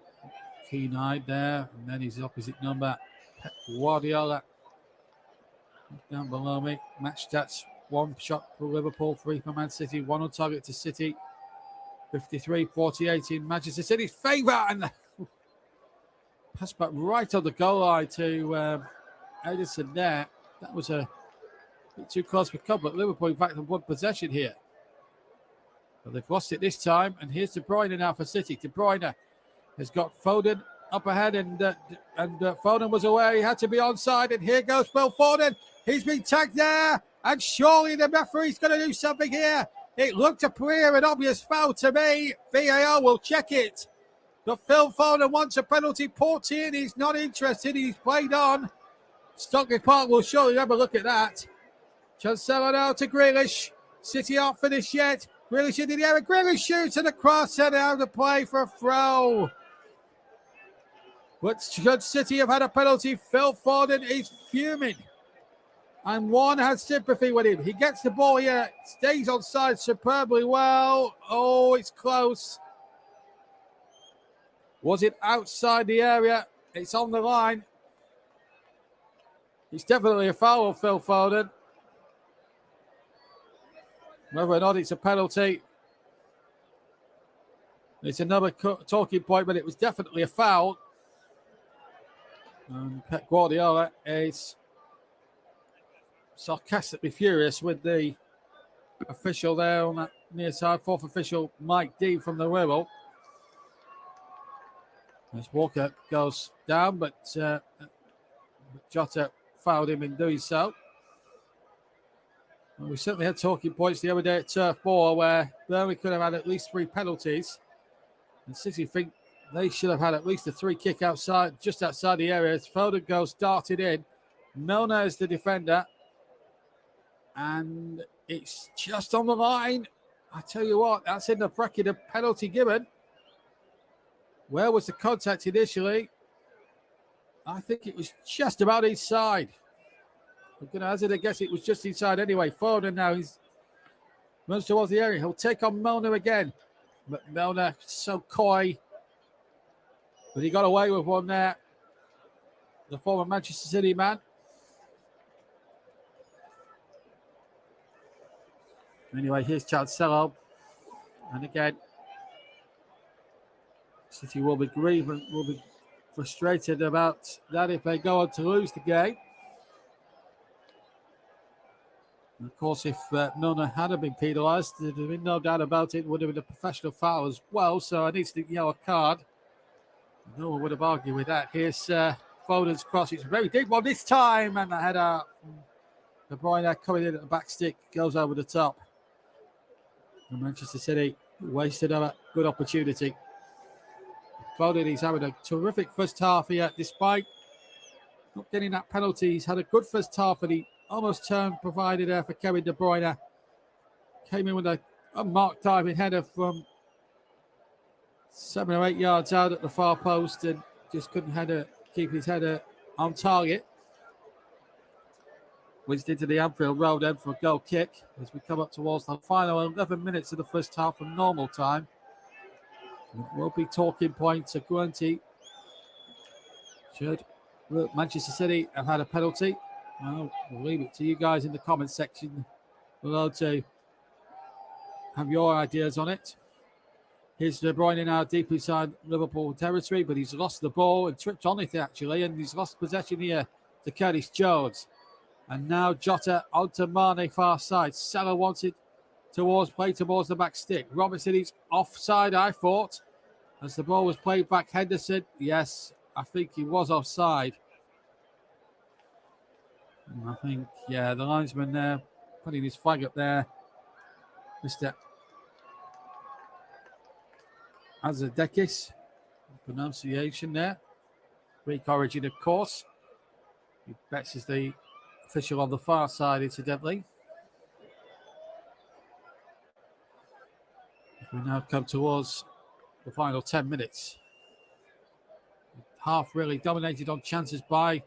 keen-eyed there. And then his opposite number, Pep Guardiola. Down below me. Match stats. 1 shot for Liverpool, 3 for Man City, 1 on target to City. 53-48 in Manchester City's favour. And pass back right on the goal line to Edison there. That was a bit too close for comfort. Liverpool, in fact, have won possession here. But they've lost it this time. And here's De Bruyne now for City. De Bruyne has got Foden up ahead, and Foden was away. He had to be onside. And here goes Phil Foden. He's been tagged there. And surely the referee's going to do something here. It looked a clear and obvious foul to me. VAR will check it. But Phil Foden wants a penalty. Portier, he's not interested. He's played on. Stockley Park will surely have a look at that. Chancellor now to Grealish. City aren't finished yet. Grealish into the area. Grealish shoots and a cross and out of play for a throw. But should City have had a penalty? Phil Foden is fuming. And one has sympathy with him. He gets the ball here. Stays on side superbly well. Oh, it's close. Was it outside the area? It's on the line. It's definitely a foul of Phil Foden. Whether or not it's a penalty, it's another talking point, but it was definitely a foul. And Pep Guardiola is sarcastically furious with the official there on that near side. Fourth official, Mike D from the Wirral. As Walker goes down, but Jota fouled him in doing so. Well, we certainly had talking points the other day at Turf Moor where Burnley could have had at least 3 penalties. And City think they should have had at least a 3 kick outside, just outside the area. As Foden goes darted in. Milner is the defender. And it's just on the line. I tell you what, that's in the bracket of penalty given. Where was the contact initially? I think it was just about inside. I'm going to hazard a guess it was just inside anyway. Foden now, he runs towards the area. He'll take on Milner again. But Milner, so coy. But he got away with one there. The former Manchester City man. Anyway, here's Chancellor. And again, City will be grieved and will be frustrated about that if they go on to lose the game. And of course, if Milner had been penalised, there'd have been no doubt about it. It would have been a professional foul as well. So an instant yellow card. No one would have argued with that. Here's Foden's cross. It's a very deep one this time. And the header, De Bruyne coming in at the back stick, goes over the top. And Manchester City wasted a good opportunity. Foden, he's having a terrific first half here, despite not getting that penalty. He's had a good first half, and he almost provided there for Kevin De Bruyne. Came in with a unmarked diving header from 7 or 8 yards out at the far post and just couldn't keep his header on target. Whizzed into the Anfield Road end for a goal kick as we come up towards the final 11 minutes of the first half from normal time. It will be talking points. Guernsey should Manchester City have had a penalty. Well, we'll leave it to you guys in the comments section below to have your ideas on it. Here's De Bruyne now deep inside Liverpool territory, but he's lost the ball and tripped on it actually, and he's lost possession here to Curtis Jones. And now Jota onto Mane far side. Salah wants it towards the back stick. Robertson is offside, I thought, as the ball was played back. Henderson, yes, I think he was offside. I think, yeah, the linesman there putting his flag up there. Mr. Azadekis, pronunciation there. Greek origin, of course. He bets is the official on the far side, incidentally. We now come towards the final 10 minutes. Half really dominated on chances by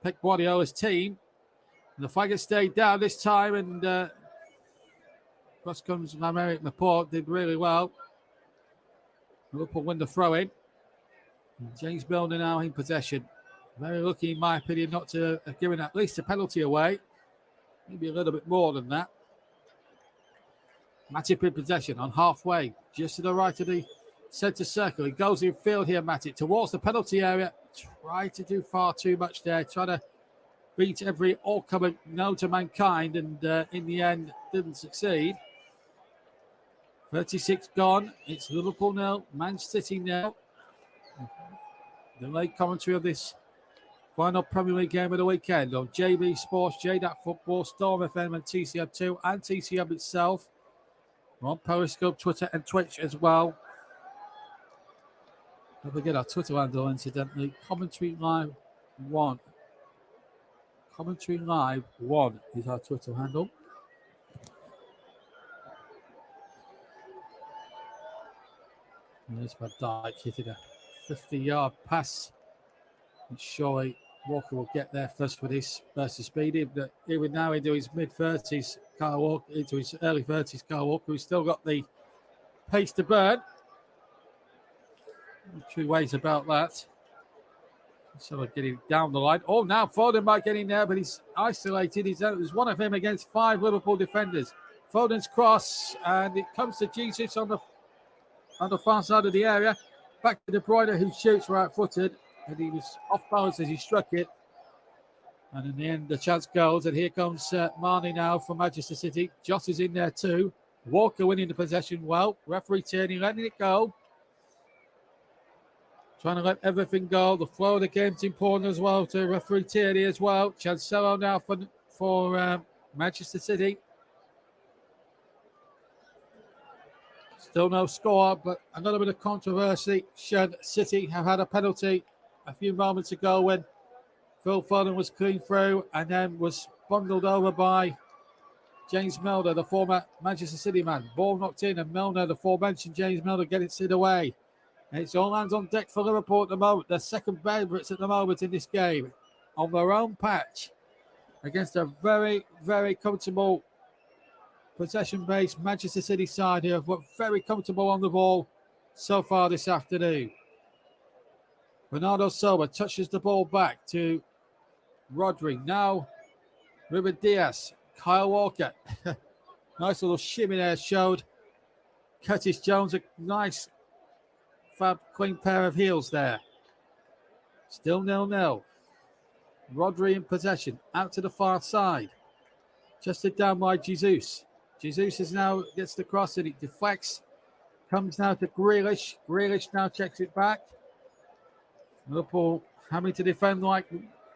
Pep Guardiola's team. And the flag has stayed down this time, and across comes Lameric Laporte, did really well. Liverpool win the throw-in. James Milner now in possession. Very lucky, in my opinion, not to have given at least a penalty away. Maybe a little bit more than that. Matip in possession on halfway, just to the right of the centre circle. He goes in field here, Matip, towards the penalty area. Tried to do far too much there, trying to beat every all-comer known to mankind, and in the end, didn't succeed. 36 gone. It's Liverpool 0, Man City 0. The late commentary of this final Premier League game of the weekend on JB Sports, JDAT Football, Storm FM and TCM2 and TCM itself. We're on Periscope, Twitter and Twitch as well. Don't forget our Twitter handle, incidentally. Commentary Live 1. Commentary Live 1 is our Twitter handle. There's Van Dijk hitting a 50-yard pass. And surely Walker will get there first with his burst of speed. But even now into his mid-30s, Kyle Walker, into his early 30s, Kyle Walker, who's still got the pace to burn. Two ways about that. So getting down the line. Oh, now Foden might get in there, but he's isolated. There's one of him against 5 Liverpool defenders. Foden's cross, and it comes to Jesus on the far side of the area. Back to De Bruyne, who shoots right-footed, and he was off balance as he struck it. And in the end, the chance goes, and here comes Mane now from Manchester City. Jota's in there too. Walker winning the possession well. Referee turning, letting it go. Trying to let everything go. The flow of the game's important as well to referee Tierney as well. Cancelo now for Manchester City. Still no score, but a little bit of controversy. Should City have had a penalty a few moments ago when Phil Foden was clean through and then was bundled over by James Milner, the former Manchester City man. Ball knocked in, and Milner, the aforementioned James Milner, gets it away. And it's all hands on deck for Liverpool at the moment. They're second favourites at the moment in this game on their own patch against a very, very comfortable possession-based Manchester City side here. Were very comfortable on the ball so far this afternoon. Bernardo Silva touches the ball back to Rodri. Now Ruben Diaz, Kyle Walker. Nice little shimmy there showed Curtis Jones. A nice, fab, clean pair of heels there. Still 0-0. Rodri in possession. Out to the far side. Just down by Jesus. Jesus is now gets the cross and it deflects. Comes now to Grealish. Grealish now checks it back. Liverpool having to defend like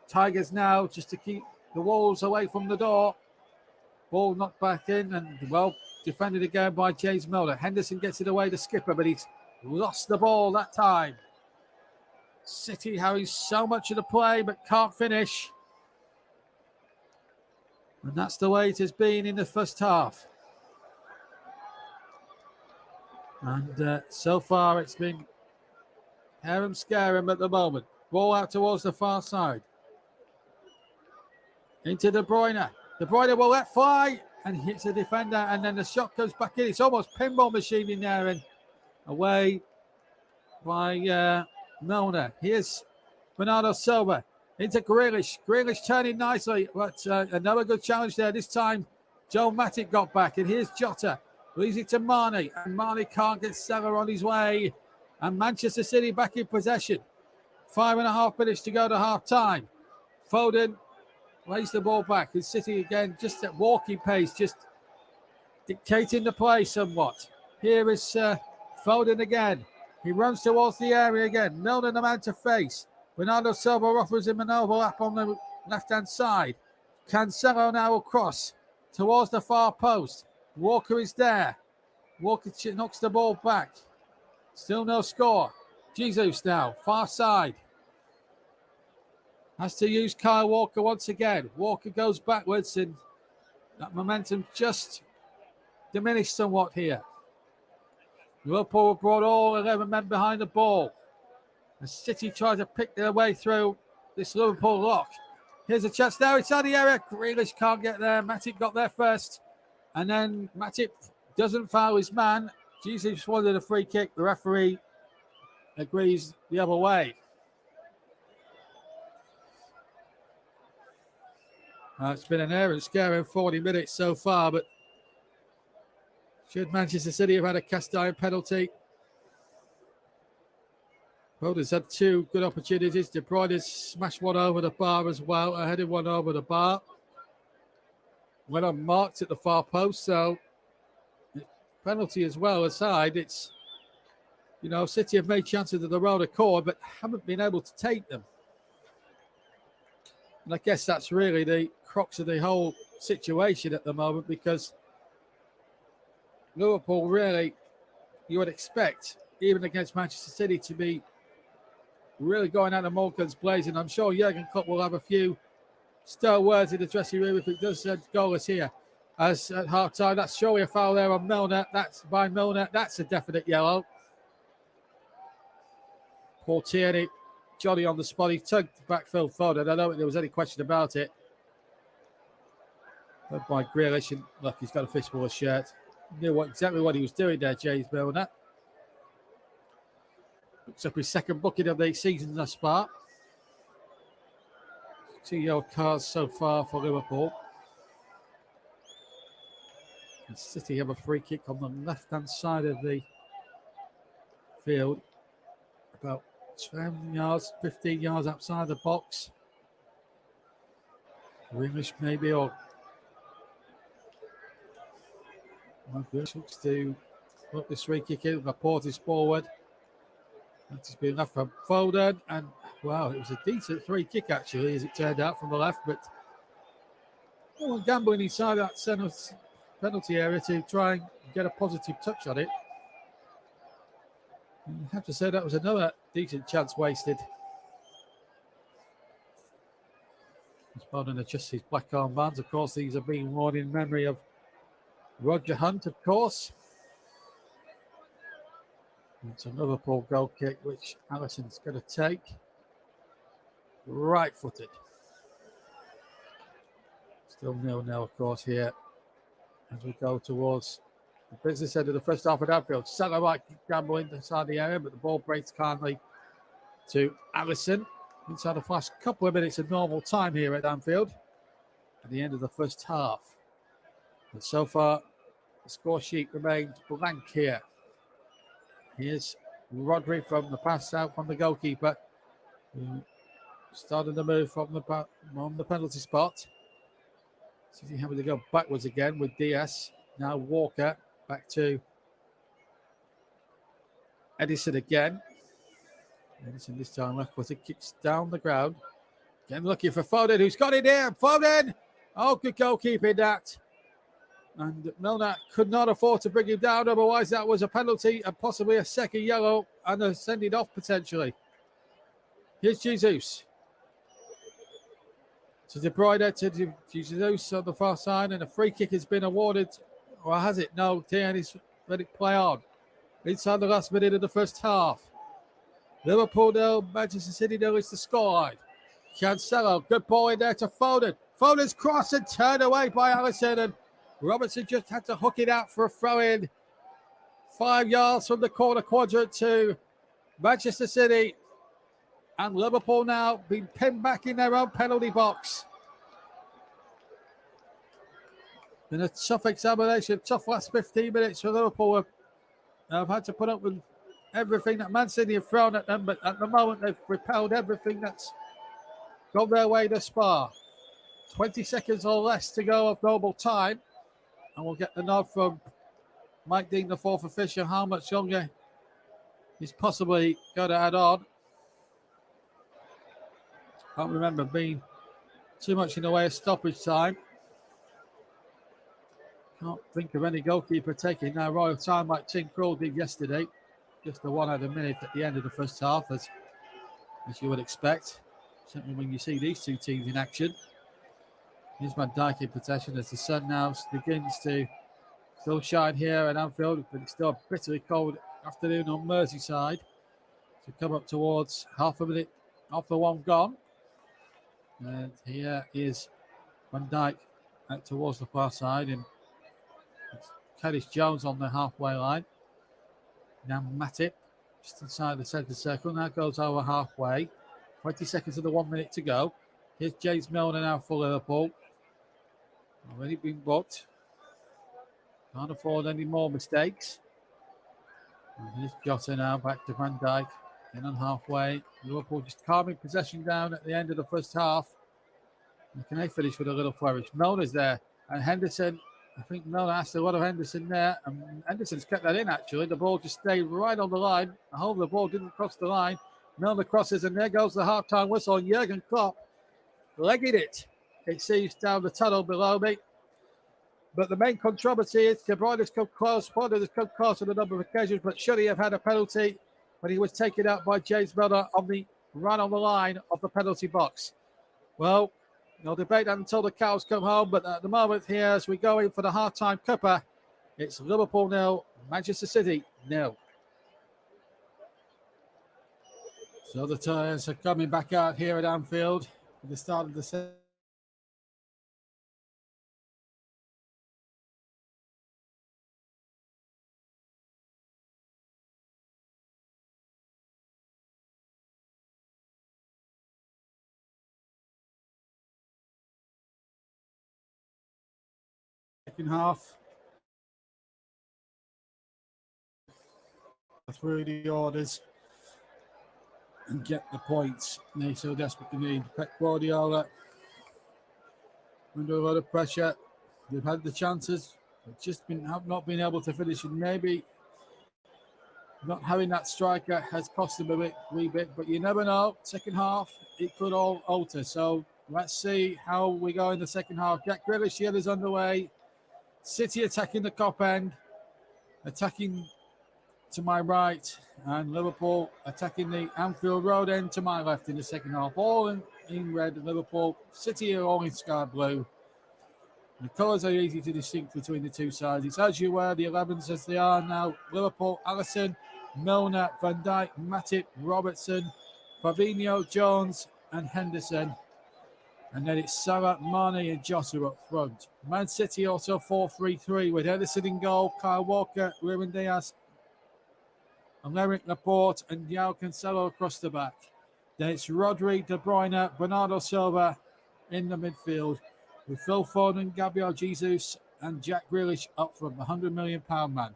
Tigers now just to keep the Wolves away from the door. Ball knocked back in and well defended again by James Milner. Henderson gets it away, the skipper, but he's lost the ball that time. City having so much of the play but can't finish. And that's the way it has been in the first half. And so far it's been harem scarum at the moment. Ball out towards the far side. Into De Bruyne. De Bruyne will let fly and hits the defender, and then the shot goes back in. It's almost pinball machine in there and away by Milner. Here's Bernardo Silva into Grealish. Grealish turning nicely, but another good challenge there. This time, Joe Matip got back, and here's Jota. Leaves it to Mane, and Mane can't get Salah on his way. And Manchester City back in possession. 5.5 minutes to go to half time. Foden lays the ball back. And City again, just at walking pace, just dictating the play somewhat. Here is Foden again. He runs towards the area again. Milner the man to face. Bernardo Silva offers him an overlap on the left-hand side. Cancelo now across towards the far post. Walker is there. Walker knocks the ball back. Still no score. Jesus now, far side. Has to use Kyle Walker once again. Walker goes backwards and that momentum just diminished somewhat here. Liverpool brought all 11 men behind the ball. The City try to pick their way through this Liverpool lock. Here's a chance now inside the area. Grealish can't get there. Matip got there first. And then Matip doesn't foul his man. Jesus wanted a free kick. The referee agrees the other way. It's been an error and scaring 40 minutes so far, but should Manchester City have had a cast iron penalty? Foden's had two good opportunities. De Bruyne has smashed one over the bar as well. I headed one over the bar. Went unmarked at the far post, so penalty as well aside. It's, you know, City have made chances at the road accord, but haven't been able to take them. And I guess that's really the crux of the whole situation at the moment, because Liverpool really, you would expect, even against Manchester City, to be really going out of Morgan's blazing. I'm sure Jurgen Klopp will have a few stern words in the dressing room if it does goal us here. As at half time, that's surely a foul there on Milner. That's by Milner. That's a definite yellow. Paul Tierney, Johnny on the spot. He tugged back Phil Foden. I don't think there was any question about it. Led by Grealish, and look, he's got a fistful of shirt. Knew exactly what he was doing there, James Milner. Looks up his second booking of the season thus far. 2 yellow cards so far for Liverpool. And City have a free kick on the left-hand side of the field. About 12 yards, 15 yards outside the box. English maybe, or Grealish looks to put this free kick in. Laporte is forward. It's been left from Foden, and wow, it was a decent free kick actually, as it turned out, from the left, but no one gambling inside that center penalty area to try and get a positive touch on it. And I have to say that was another decent chance wasted. As Foden adjusts his black armbands, of course, these are being worn in memory of Roger Hunt, of course. It's a Liverpool goal kick, which Alisson's going to take. Right-footed. Still 0-0, of course, here as we go towards the business end of the first half of Anfield. Salah might gamble inside the area, but the ball breaks kindly to Alisson inside the last couple of minutes of normal time here at Anfield at the end of the first half. But so far, the score sheet remains blank here. Here's Rodri from the pass out from the goalkeeper, who started the move from the penalty spot. City having to go backwards again with Diaz. Now Walker back to Edison again. Edison this time left footed, kicks down the ground. Again looking for Foden, who's got it here. Foden! Oh, good goalkeeping that. And Milner could not afford to bring him down, otherwise that was a penalty and possibly a second yellow and a sending off potentially. Here's Jesus. To De Bruyne, to Jesus on the far side, and a free kick has been awarded. Or has it? No, Tierney's let it play on. inside the last minute of the first half. Liverpool 0, Manchester City 0 is the scoreline. Cancelo, good ball in there to Foden. Foden's cross and turned away by Alisson, and Robertson just had to hook it out for a throw-in. 5 yards from the corner quadrant to Manchester City. And Liverpool now being pinned back in their own penalty box. Been a tough examination, tough last 15 minutes for Liverpool. I've had to put up with everything that Man City have thrown at them, but at the moment they've repelled everything that's gone their way thus far. 20 seconds or less to go of normal time. And we'll get the nod from Mike Dean, the fourth official, how much longer he's possibly going to add on. Can't remember being too much in the way of stoppage time. Can't think of any goalkeeper taking now royal time like Tim Krul did yesterday. Just the one at a minute at the end of the first half, as you would expect. Certainly when you see these two teams in action. Here's Van Dijk in possession as the sun now begins to still shine here at Anfield, but it's still a bitterly cold afternoon on Merseyside. To come up towards half a minute off the one gone. And here is Van Dijk out towards the far side, and it's Curtis Jones on the halfway line. Now Matip just inside the centre circle. Now goes over halfway. 20 seconds of the 1 minute to go. Here's James Milner now for Liverpool. Already been booked. Can't afford any more mistakes. And here's Jota now back to Van Dijk. In on halfway. Liverpool just calming possession down at the end of the first half. And can they finish with a little flourish? Milner's there. And Henderson, I think Milner asked a lot of Henderson there. And Henderson's kept that in, actually. The ball just stayed right on the line. I hope the ball didn't cross the line. Milner crosses, and there goes the half-time whistle. And Jurgen Klopp legged it seems, down the tunnel below me. But the main controversy is De Bruyne has come close. Foden has come close on a number of occasions, but should he have had a penalty when he was taken out by James Milner on the run on the line of the penalty box? Well, no debate until the cows come home, but at the moment here, as we go in for the half-time cuppa, it's Liverpool 0, Manchester City 0. So the tyres are coming back out here at Anfield at the start of the second half. Through the orders and get the points they so desperately need. Pep Guardiola under a lot of pressure. They've had the chances, but just have not been able to finish. And maybe not having that striker has cost them a wee bit, but you never know. Second half, it could all alter. So let's see how we go in the second half. Jack Grealish here is underway. City attacking the Kop end, attacking to my right, and Liverpool attacking the Anfield Road end to my left in the second half. All in red. Liverpool, City are all in sky blue. The colours are easy to distinguish between the two sides. It's as you were, the 11s as they are now. Liverpool, Alisson, Milner, Van Dijk, Matip, Robertson, Fabinho, Jones and Henderson. And then it's Salah, Mane and Jota up front. Man City also 4-3-3 with Henderson in goal, Kyle Walker, Ruben Diaz, Aymeric Laporte and João Cancelo across the back. Then it's Rodri, De Bruyne, Bernardo Silva in the midfield with Phil Foden, Gabriel Jesus and Jack Grealish up front, the £100 million man.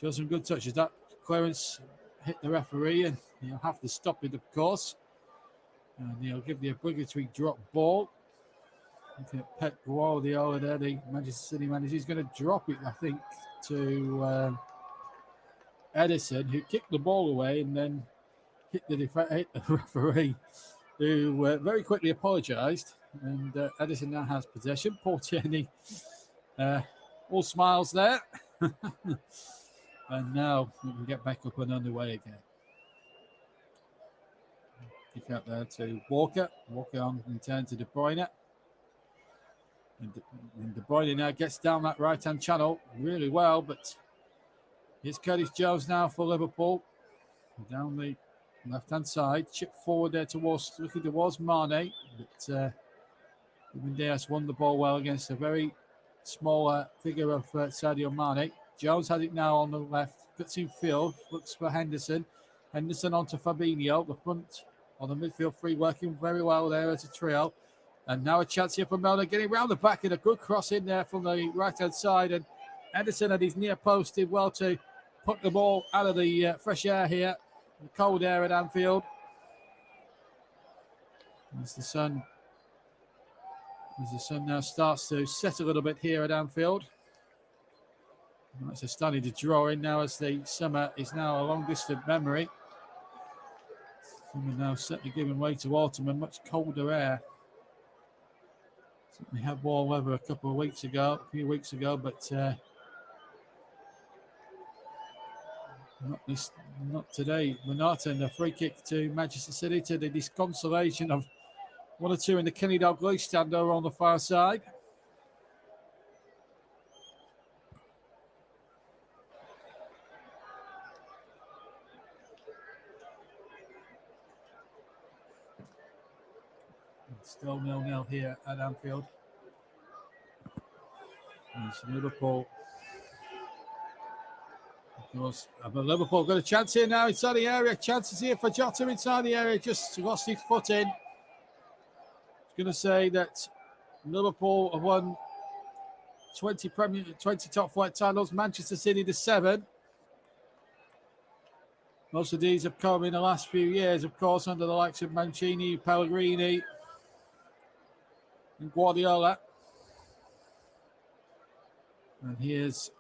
Shows some good touches. That clearance hit the referee and he'll have to stop it, of course. And he'll give the obligatory drop ball. Looking at Pep Guardiola there, the Manchester City manager. He's going to drop it, I think, to Edison, who kicked the ball away and then hit the referee, who very quickly apologised. And Edison now has possession. Paul Tierney, all smiles there. And now we can get back up and underway again. Kick out there to Walker. Walker on and turn to De Bruyne. And De Bruyne now gets down that right-hand channel really well, but Here's Curtis Jones now for Liverpool. Down the left-hand side. Chip forward there looking towards Mane. But Ruben Dias won the ball well against a very small figure of Sadio Mane. Jones has it now on the left. Cuts in field. Looks for Henderson. Henderson onto Fabinho. The front on the midfield three working very well there as a trio. And now a chance here for Milner getting round the back and a good cross in there from the right-hand side. And Henderson at his near post did well to put the ball out of the fresh air here. The cold air at Anfield. As the sun now starts to set a little bit here at Anfield. It's starting to draw in now as the summer is now a long distant memory. Summer now certainly giving way to autumn and much colder air. We had warm weather a few weeks ago, but not today. Renata and a free kick to Manchester City to the disconsolation of one or two in the Kenny Dalglish stand over on the far side. Still 0-0 here at Anfield. It's Liverpool. Of course, but Liverpool got a chance here now inside the area. Chances here for Jota inside the area. Just lost his foot in. I was going to say that Liverpool have won 20 top flight titles. Manchester City the 7. Most of these have come in the last few years, of course, under the likes of Mancini, Pellegrini, and Guardiola. And here's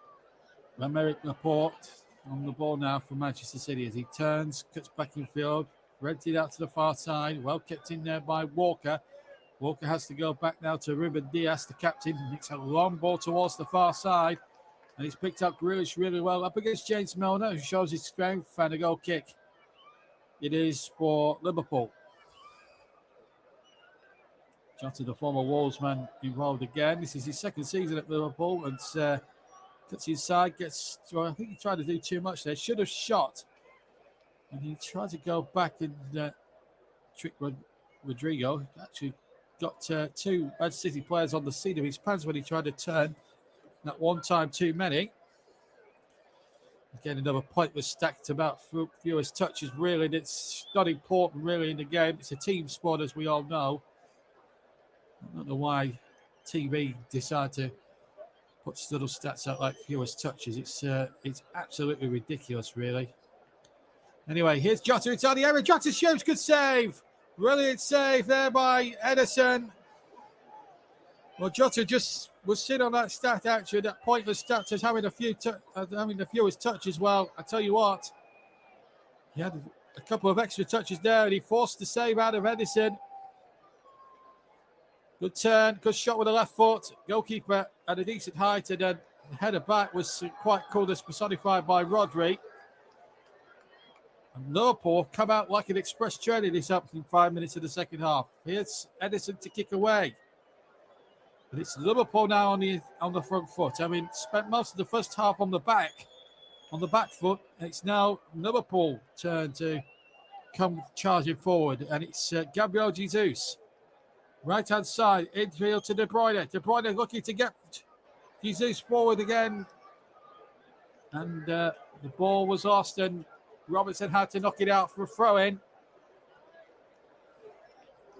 Aymeric Laporte on the ball now for Manchester City as he turns, cuts back in field, rented out to the far side, well kept in there by Walker. Walker has to go back now to Ruben Dias, the captain. Makes a long ball towards the far side, and he's picked up Grealish really well up against James Milner, who shows his strength, and a goal kick. It is for Liverpool. Jota, the former Wolves man, involved again. This is his second season at Liverpool, and cuts inside, I think he tried to do too much there. Should have shot. And he tried to go back and trick Rodrigo. Actually got two Man City players on the seat of his pants when he tried to turn. That one time too many. Again, another point was stacked about fewest touches, really. It's not important, really, in the game. It's a team sport, as we all know. I don't know why TV decided to put little stats out like fewest touches. It's absolutely ridiculous, really. Anyway, here's Jota inside the area. Jota shoots, good save. Brilliant save there by Ederson. Well, Jota just was sitting on that stat, actually, that pointless stat as having the fewest touches. Well, I tell you what, he had a couple of extra touches there, and he forced the save out of Ederson. Good turn, good shot with the left foot. Goalkeeper at a decent height, and then the header back was quite cool. This personified by Rodri. And Liverpool come out like an express train in this opening 5 minutes of the second half. Here's Ederson to kick away. But it's Liverpool now on the front foot. I mean, spent most of the first half on the back foot. It's now Liverpool turn to come charging forward, and it's Gabriel Jesus. Right-hand side, infield to De Bruyne. De Bruyne looking to get Jesus forward again. And the ball was lost, and Robertson had to knock it out for a throw-in.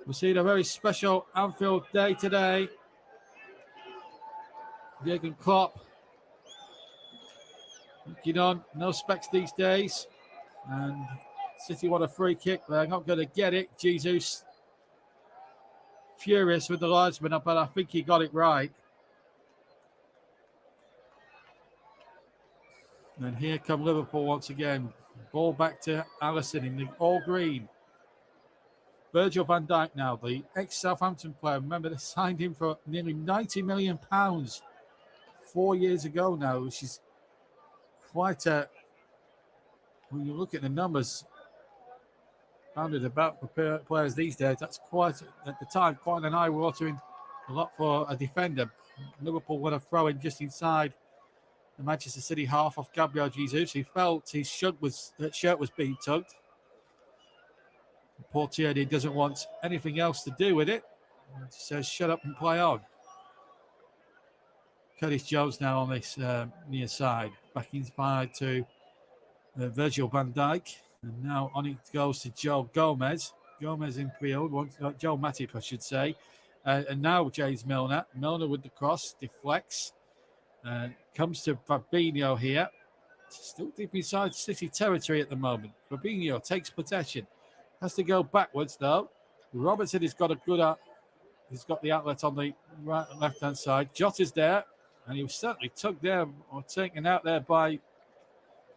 We're seeing a very special Anfield day today. Jurgen Klopp looking on, no specs these days. And City want a free kick. They're not going to get it. Jesus furious with the linesman, but I think he got it right. And here come Liverpool once again. Ball back to Alisson in the all green. Virgil van Dijk now, the ex-Southampton player. Remember, they signed him for nearly £90 million 4 years ago now, which is quite a... When you look at the numbers bounded about for players these days, that's quite, at the time, quite an eye-watering a lot for a defender. Liverpool want to throw in just inside the Manchester City half off Gabriel Jesus. He felt his shirt was being tugged. Portier doesn't want anything else to do with it. He says, shut up and play on. Curtis Jones now on this near side. Back inside to Virgil van Dijk. And now on it goes to Joe Gomez. Gomez in field. Joe Matip, I should say. And now James Milner. Milner with the cross. Deflects. Comes to Fabinho here. Still deep inside City territory at the moment. Fabinho takes possession. Has to go backwards though. Robertson has got a good he's got the outlet on the right and left hand side. Jota's there, and he was certainly tugged there or taken out there by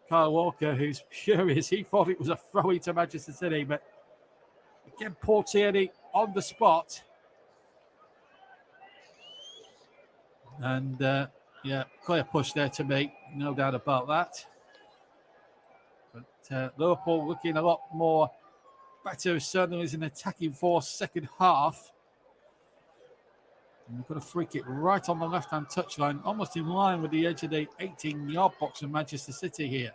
Kyle Walker, who's furious. He thought it was a throw to Manchester City, but again, Portier on the spot. And clear push there to me, no doubt about that. But Liverpool looking a lot more better, certainly as an attacking force second half. And we've got a free kick right on the left-hand touchline, almost in line with the edge of the 18-yard box of Manchester City here.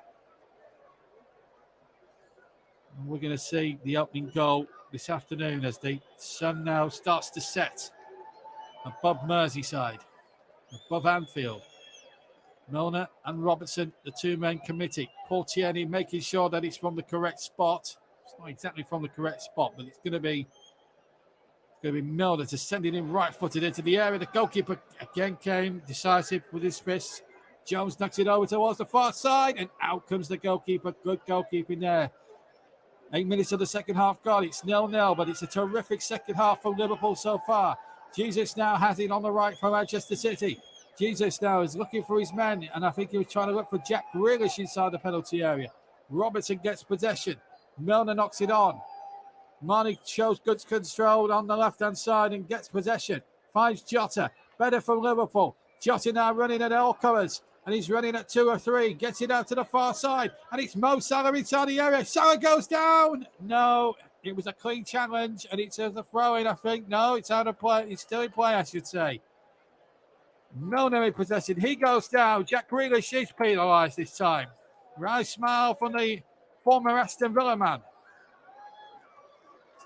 And we're going to see the opening goal this afternoon as the sun now starts to set above Merseyside, above Anfield. Milner and Robertson, the two-man committee. Portier making sure that it's from the correct spot. It's not exactly from the correct spot, but it's going to be Milner to send it in right-footed into the area. The goalkeeper again came decisive with his fists. Jones knocks it over towards the far side, and out comes the goalkeeper. Good goalkeeping there. 8 minutes of the second half gone. It's 0-0, but it's a terrific second half from Liverpool so far. Jesus now has it on the right for Manchester City. Jesus now is looking for his men, and I think he was trying to look for Jack Grealish inside the penalty area. Robertson gets possession. Milner knocks it on. Mane shows good control on the left-hand side and gets possession. Finds Jota. Better from Liverpool. Jota now running at all colours, and he's running at 2 or 3. Gets it out to the far side, and it's Mo Salah inside the area. Salah goes down. No, it was a clean challenge, and it's a throw-in, I think. No, it's out of play. It's still in play, I should say. Milner in possession. He goes down. Jack Grealish is penalised this time. Right smile from the former Aston Villa man.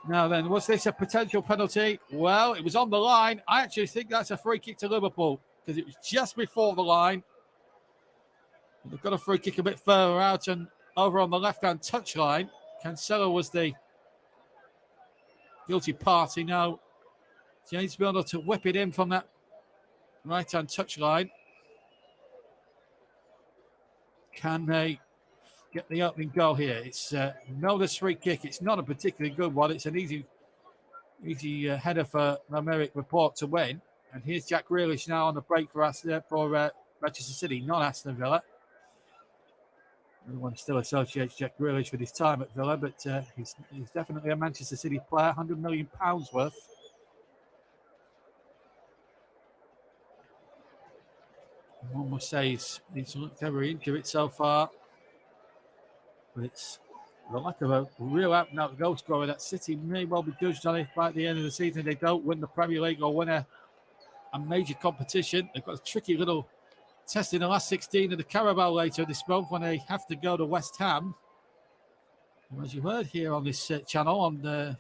Now then, was this a potential penalty? Well, it was on the line. I actually think that's a free kick to Liverpool because it was just before the line. They've got a free kick a bit further out and over on the left-hand touchline. Cancelo was the guilty party. Now, James Milner to whip it in from that right-hand touchline. Can they get the opening goal here? It's Milner's free kick. It's not a particularly good one. It's an easy header for Romeric Laporte to win. And here's Jack Grealish now on the break for Manchester City, not Aston Villa. Everyone still associates Jack Grealish with his time at Villa, but he's definitely a Manchester City player, £100 million worth. One must say he's looked every inch of it so far. But it's the lack of a real out-and-out goal scorer that City may well be judged on if by the end of the season they don't win the Premier League or win a major competition. They've got a tricky little test in the last 16 of the Carabao later this month when they have to go to West Ham. And as you heard here on this channel on the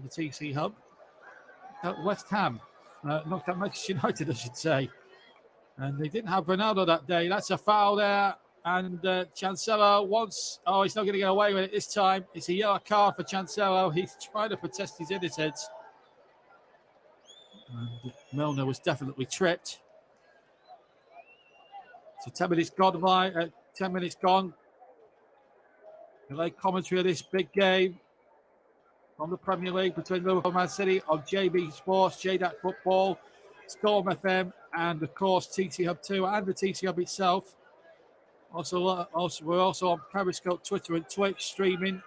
TC Hub, West Ham knocked out Manchester United, I should say. And they didn't have Ronaldo that day. That's a foul there. And Cancelo he's not going to get away with it this time. It's a yellow card for Cancelo. He's trying to protest his innocence. And Milner was definitely tripped. So 10 minutes gone. 10 minutes gone. Delay commentary of this big game from the Premier League between Liverpool and Man City on JB Sports, JDAC Football, Storm FM, and of course TC Hub 2 and the TC Hub itself. Also, we're also on Periscope, Twitter, and Twitch streaming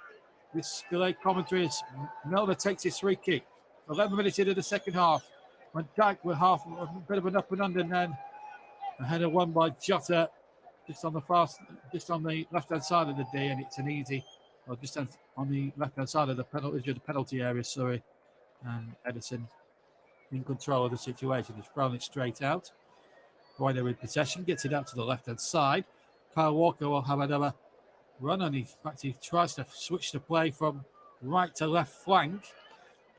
this delayed commentary as Milner takes his free kick. 11 minutes into the second half. When Dijk with a bit of an up and under, and then a header won by Jota just on the left-hand side of the D, and it's an easy, just on the left-hand side of the penalty area, sorry. And Edison in control of the situation. He's thrown it straight out. Boyner with possession, gets it out to the left-hand side. Kyle Walker will have another run, and he tries to switch the play from right to left flank.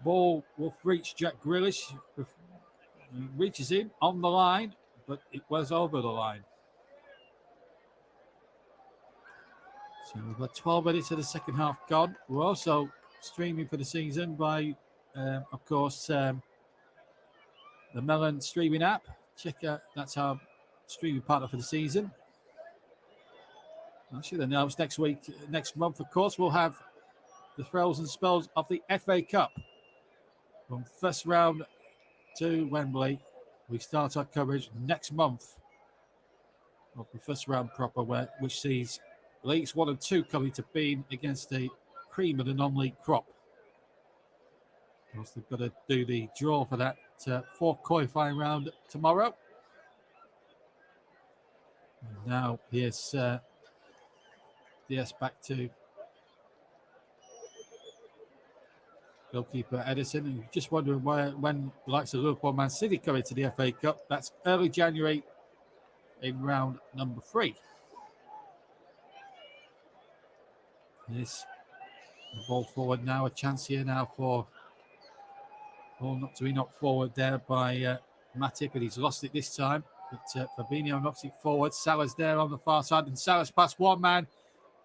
Ball will reach Jack Grealish. He reaches in on the line, but it was over the line. So we've got 12 minutes of the second half gone. We're also streaming for the season by, of course, the Melon streaming app. Check out, that's our streaming partner for the season. I should announce next month, of course, we'll have the thrills and spells of the FA Cup. From first round to Wembley, we start our coverage next month of the first round proper, which sees Leagues 1 and 2 coming to being against the cream of the non-league crop. Of course, they've got to do the draw for that fourth qualifying round tomorrow. And now here's DS back to goalkeeper Edison. Just wondering when the likes of Liverpool, Man City come into the FA Cup. That's early January in round number 3. Here's the ball forward now. A chance here now for ball not to be knocked forward there by Matip, but he's lost it this time. But Fabinho knocks it forward. Salah's there on the far side, and Salah's past one man.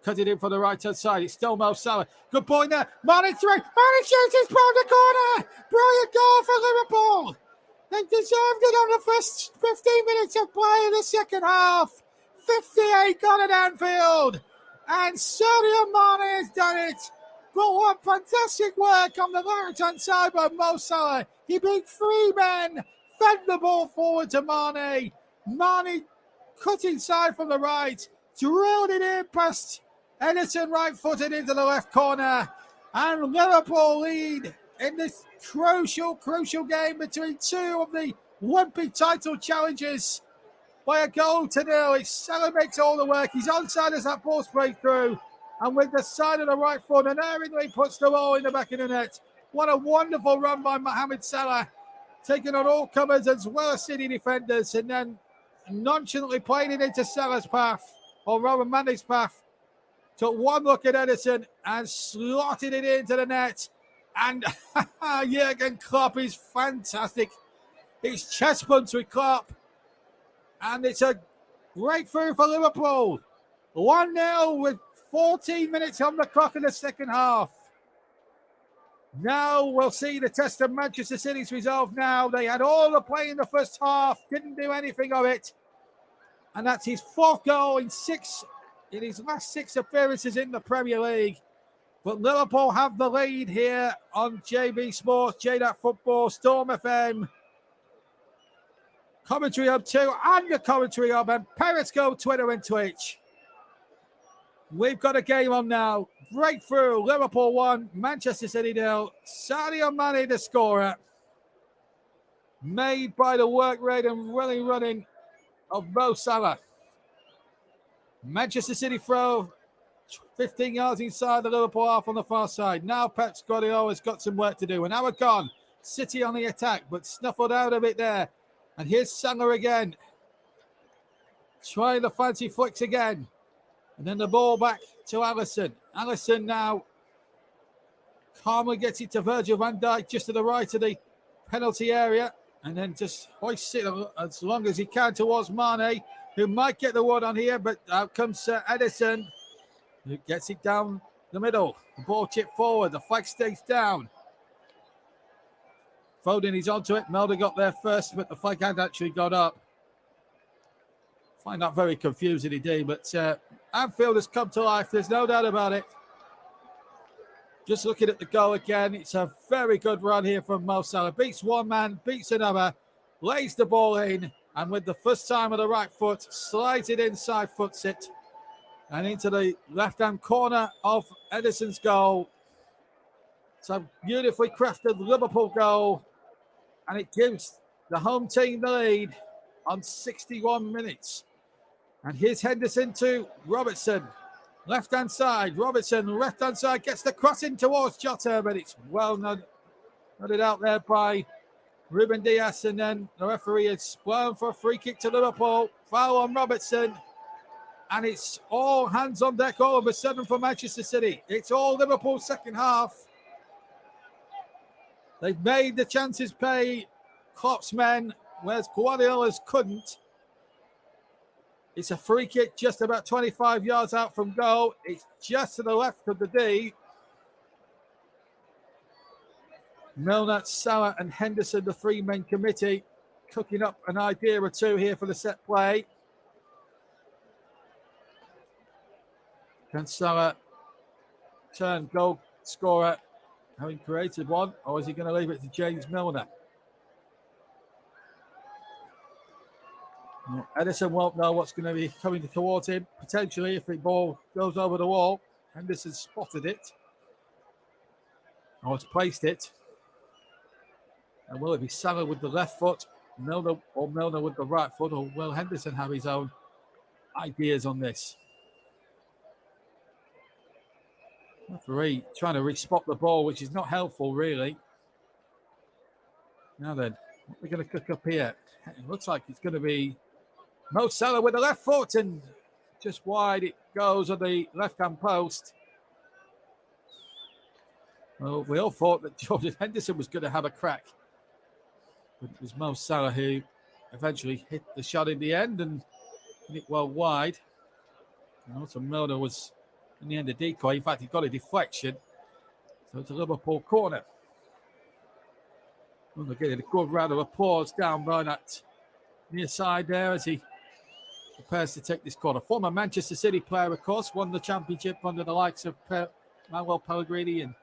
Cut it in for the right-hand side. It's still Mo Salah. Good point there. Mane through. Mane shoots his ball in the corner. Brilliant goal for Liverpool. They deserved it on the first 15 minutes of play in the second half. 58 gone at Anfield. And Sadio Mane has done it. But what fantastic work on the right-hand side by Mo Salah. He beat 3 men. Fed the ball forward to Mane. Mane cut inside from the right. Drilled it in past Edison, right-footed into the left corner. And Liverpool lead in this crucial game between two of the wimpy title challengers by a goal to nil. It's Salah makes all the work. He's onside as that ball's breakthrough. And with the side of the right foot, and erringly puts the ball in the back of the net. What a wonderful run by Mohamed Salah, taking on all comers as well as City defenders, and then nonchalantly playing it into Salah's path, or rather Mane's path. Took one look at Edison and slotted it into the net. And Jurgen Klopp is fantastic. It's chest punch with Klopp. And it's a breakthrough for Liverpool. 1-0 with 14 minutes on the clock in the second half. Now we'll see the test of Manchester City's resolve now. They had all the play in the first half, didn't do anything of it. And that's his 4th goal in his last 6 appearances in the Premier League. But Liverpool have the lead here on JB Sports, JDAT Football, Storm FM. Commentary Hub 2 and the Commentary Hub and Periscope, Twitter and Twitch. We've got a game on now. Breakthrough, Liverpool 1, Manchester City 0. Sadio Mane the scorer. Made by the work rate and running of Mo Salah. Manchester City throw 15 yards inside the Liverpool half on the far side. Now Pep Guardiola's got some work to do. An hour gone. City on the attack, but snuffled out a bit there. And here's Salah again. Trying the fancy flicks again. And then the ball back to Alisson. Alisson now calmly gets it to Virgil van Dijk just to the right of the penalty area. And then just hoists it as long as he can towards Mane, who might get the one on here, but out comes Edison, who gets it down the middle. The ball chipped forward. The flag stays down. Foden is onto it. Melder got there first, but the flag had actually got up. Find that very confusing indeed, but Anfield has come to life. There's no doubt about it. Just looking at the goal again, it's a very good run here from Mo Salah. Beats one man, beats another, lays the ball in, and with the first time of the right foot, slides it inside, foots it, and into the left-hand corner of Edison's goal. It's a beautifully crafted Liverpool goal, and it gives the home team the lead on 61 minutes. And here's Henderson to Robertson. Left-hand side, Robertson, left-hand side, gets the cross in towards Jota, but it's well nodded out there by Ruben Diaz, and then the referee has blown for a free kick to Liverpool. Foul on Robertson. And it's all hands on deck, all of a sudden for Manchester City. It's all Liverpool second half. They've made the chances pay. Klopp's men, whereas Guardiola's couldn't. It's a free kick just about 25 yards out from goal. It's just to the left of the D. Milner, Salah and Henderson, the three-man committee, cooking up an idea or two here for the set play. Can Salah turn goal scorer, having created one, or is he going to leave it to James Milner? Edison won't know what's going to be coming towards him. Potentially, if the ball goes over the wall, Henderson spotted it, or has placed it. And will it be Salah with the left foot, Milner with the right foot, or will Henderson have his own ideas on this? Referee trying to re-spot the ball, which is not helpful, really. Now then, what are we going to cook up here? It looks like it's going to be Mo Salah with the left foot, and just wide it goes on the left-hand post. Well, we all thought that Jordan Henderson was going to have a crack. But it was Mo Salah who eventually hit the shot in the end and hit it well wide. And also Milner was in the end a decoy. In fact, he got a deflection. So it's a Liverpool corner. Well, they're getting a good round of applause down by that near side there as he prepares to take this corner. Former Manchester City player, of course, won the championship under the likes of Manuel Pellegrini and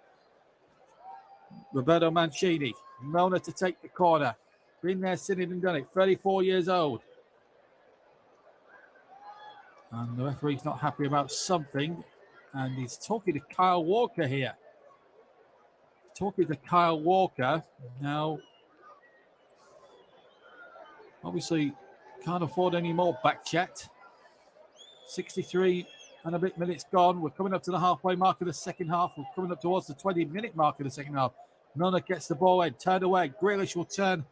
Roberto Mancini. Milner to take the corner. Been there, seen it and done it. 34 years old. And the referee's not happy about something. And he's talking to Kyle Walker here. Talking to Kyle Walker. Now, obviously, can't afford any more back chat. 63 and a bit minutes gone. We're coming up to the halfway mark of the second half. We're coming up towards the 20-minute mark of the second half. Milner gets the ball in, turned away. Grealish will turn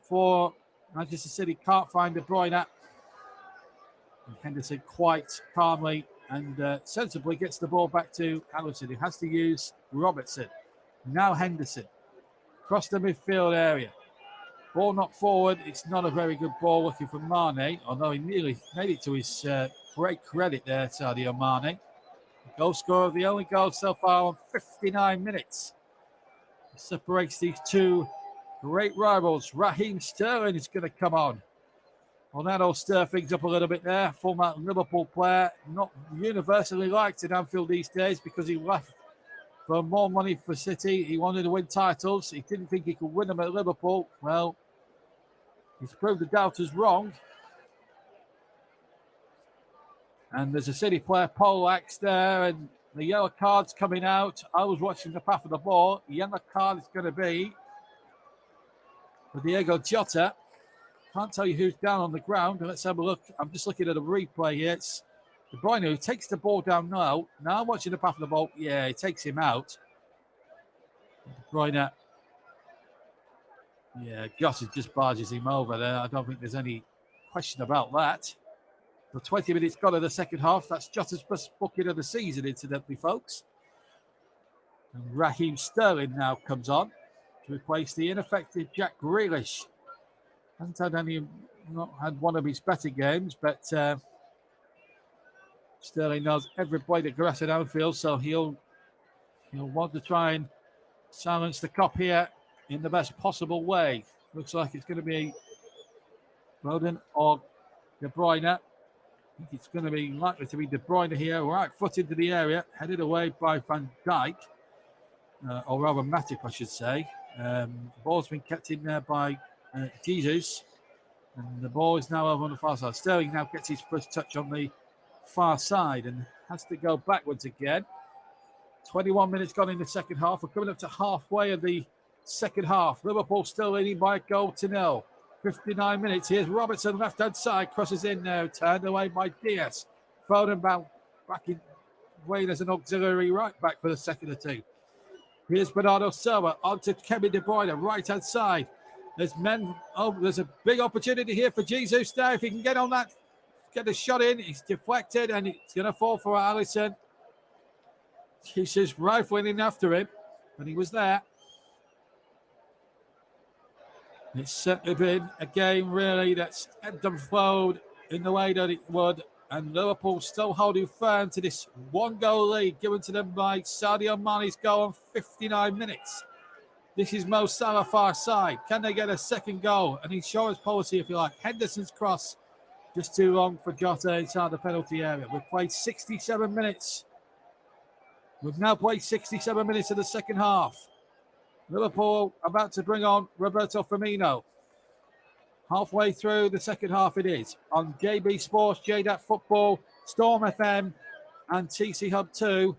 for Manchester City. Can't find De Bruyne. And Henderson quite calmly and sensibly gets the ball back to Allison, who has to use Robertson. Now Henderson across the midfield area. Ball knocked forward. It's not a very good ball looking for Mane, although he nearly made it to his great credit there, Sadio Mane. The goal scorer of the only goal so far on 59 minutes. It separates these two great rivals. Raheem Sterling is going to come on. Well, that'll stir things up a little bit there. Former Liverpool player, not universally liked at Anfield these days because he left for more money for City. He wanted to win titles. He didn't think he could win them at Liverpool. Well, he's proved the doubters wrong. And there's a City player, Poleaxe there, and the yellow card's coming out. I was watching the path of the ball. The yellow card is going to be for Diego Jota. Can't tell you who's down on the ground. Let's have a look. I'm just looking at a replay here. It's De Bruyne who takes the ball down now. Now I'm watching the path of the ball. Yeah, he takes him out. De Bruyne. Yeah, Jota just barges him over there. I don't think there's any question about that. The 20 minutes gone of the second half. That's Jota's first booking of the season, incidentally, folks. And Raheem Sterling now comes on to replace the ineffective Jack Grealish. Not had one of his better games, but Sterling knows every blade of grass at Anfield, so he'll want to try and silence the cop here in the best possible way. Looks like it's going to be Foden or De Bruyne. I think it's going to be likely to be De Bruyne here, right foot into the area, headed away by Van Dijk, or rather Matip, I should say. The ball's been kept in there by Jesus, and the ball is now over on the far side. Sterling now gets his first touch on the far side and has to go backwards again. 21 minutes gone in the second half. We're coming up to halfway of the second half. Liverpool still leading by a goal to nil. 59 minutes. Here's Robertson, left-hand side, crosses in now, turned away by Diaz. Foden back in Wayne as an auxiliary right back for the second or two. Here's Bernardo Silva onto Kevin De Bruyne, right-hand side. There's men. Oh, there's a big opportunity here for Jesus now. If he can get on that, get the shot in. He's deflected and it's going to fall for Alisson. Jesus rifling in after him, but he was there. It's certainly been a game, really, that's ebbed and flowed in the way that it would. And Liverpool still holding firm to this one-goal lead given to them by Sadio Mane's goal on 59 minutes. This is Mo Salah far side. Can they get a second goal? An insurance policy, if you like. Henderson's cross, just too long for Jota inside the penalty area. We've played 67 minutes. We've now played 67 minutes of the second half. Liverpool about to bring on Roberto Firmino. Halfway through the second half it is. On JB Sports, JDAT Football, Storm FM, and TC Hub 2,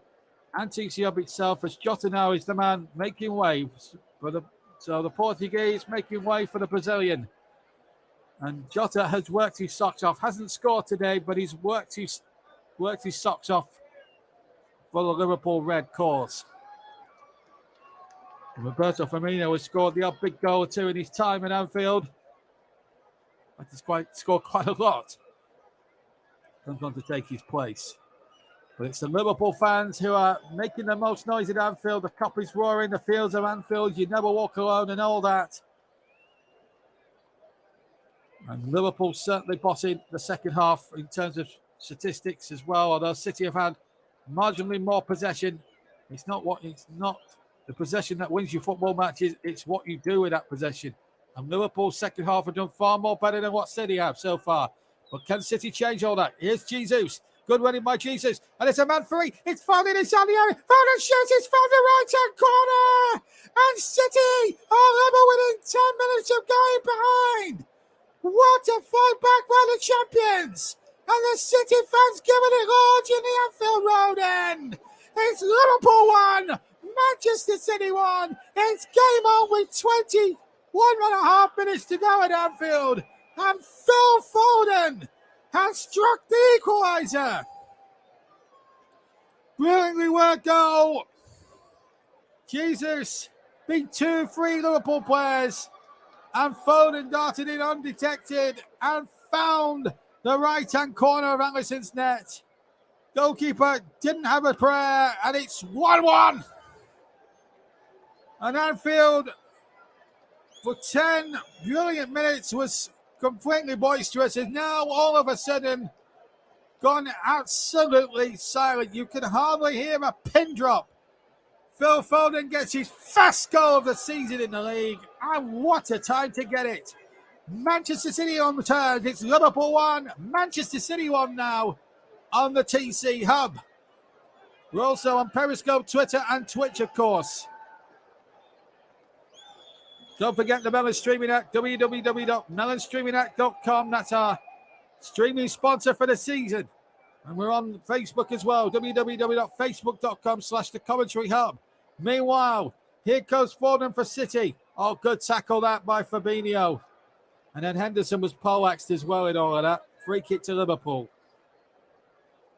and TC Hub itself, as Jota now is the man making waves for the Portuguese making way for the Brazilian. And Jota has worked his socks off. Hasn't scored today, but he's worked his socks off for the Liverpool red cause. Roberto Firmino has scored the odd big goal or two in his time at Anfield. But he's scored quite a lot. Comes on to take his place. But it's the Liverpool fans who are making the most noise at Anfield. The cup is roaring, the fields of Anfield. You never walk alone and all that. And Liverpool certainly bossing the second half in terms of statistics as well. Although City have had marginally more possession. It's not the possession that wins you football matches. It's what you do with that possession. And Liverpool's second half have done far more better than what City have so far. But can City change all that? Here's Jesus. Good running by Jesus. And it's a man free. It's founded inside the area. Foden shoots. It's found the right-hand corner. And City are level within 10 minutes of going behind. What a fight back by the champions. And the City fans giving it large in the Anfield Road end. It's Liverpool 1. Manchester City 1. It's game on with 21.5 minutes to go at Anfield. And Phil Foden has struck the equaliser. Brilliantly worked goal. Jesus beat 2-3 Liverpool players. And Foden darted in undetected and found the right-hand corner of Alisson's net. Goalkeeper didn't have a prayer, and it's 1-1. And Anfield, for 10 brilliant minutes, was completely boisterous, is now all of a sudden gone absolutely silent. You can hardly hear a pin drop. Phil Foden gets his first goal of the season in the league, and what a time to get it. Manchester City on the turn. It's Liverpool 1, Manchester City 1 now on the TC Hub. We're also on Periscope, Twitter, and Twitch, of course. Don't forget the Melon Streaming Act, www.melonstreamingact.com. That's our streaming sponsor for the season. And we're on Facebook as well, www.facebook.com/the Commentary Hub. Meanwhile, here goes Foden for City. Oh, good tackle that by Fabinho. And then Henderson was poleaxed as well in all of that. Free kick to Liverpool.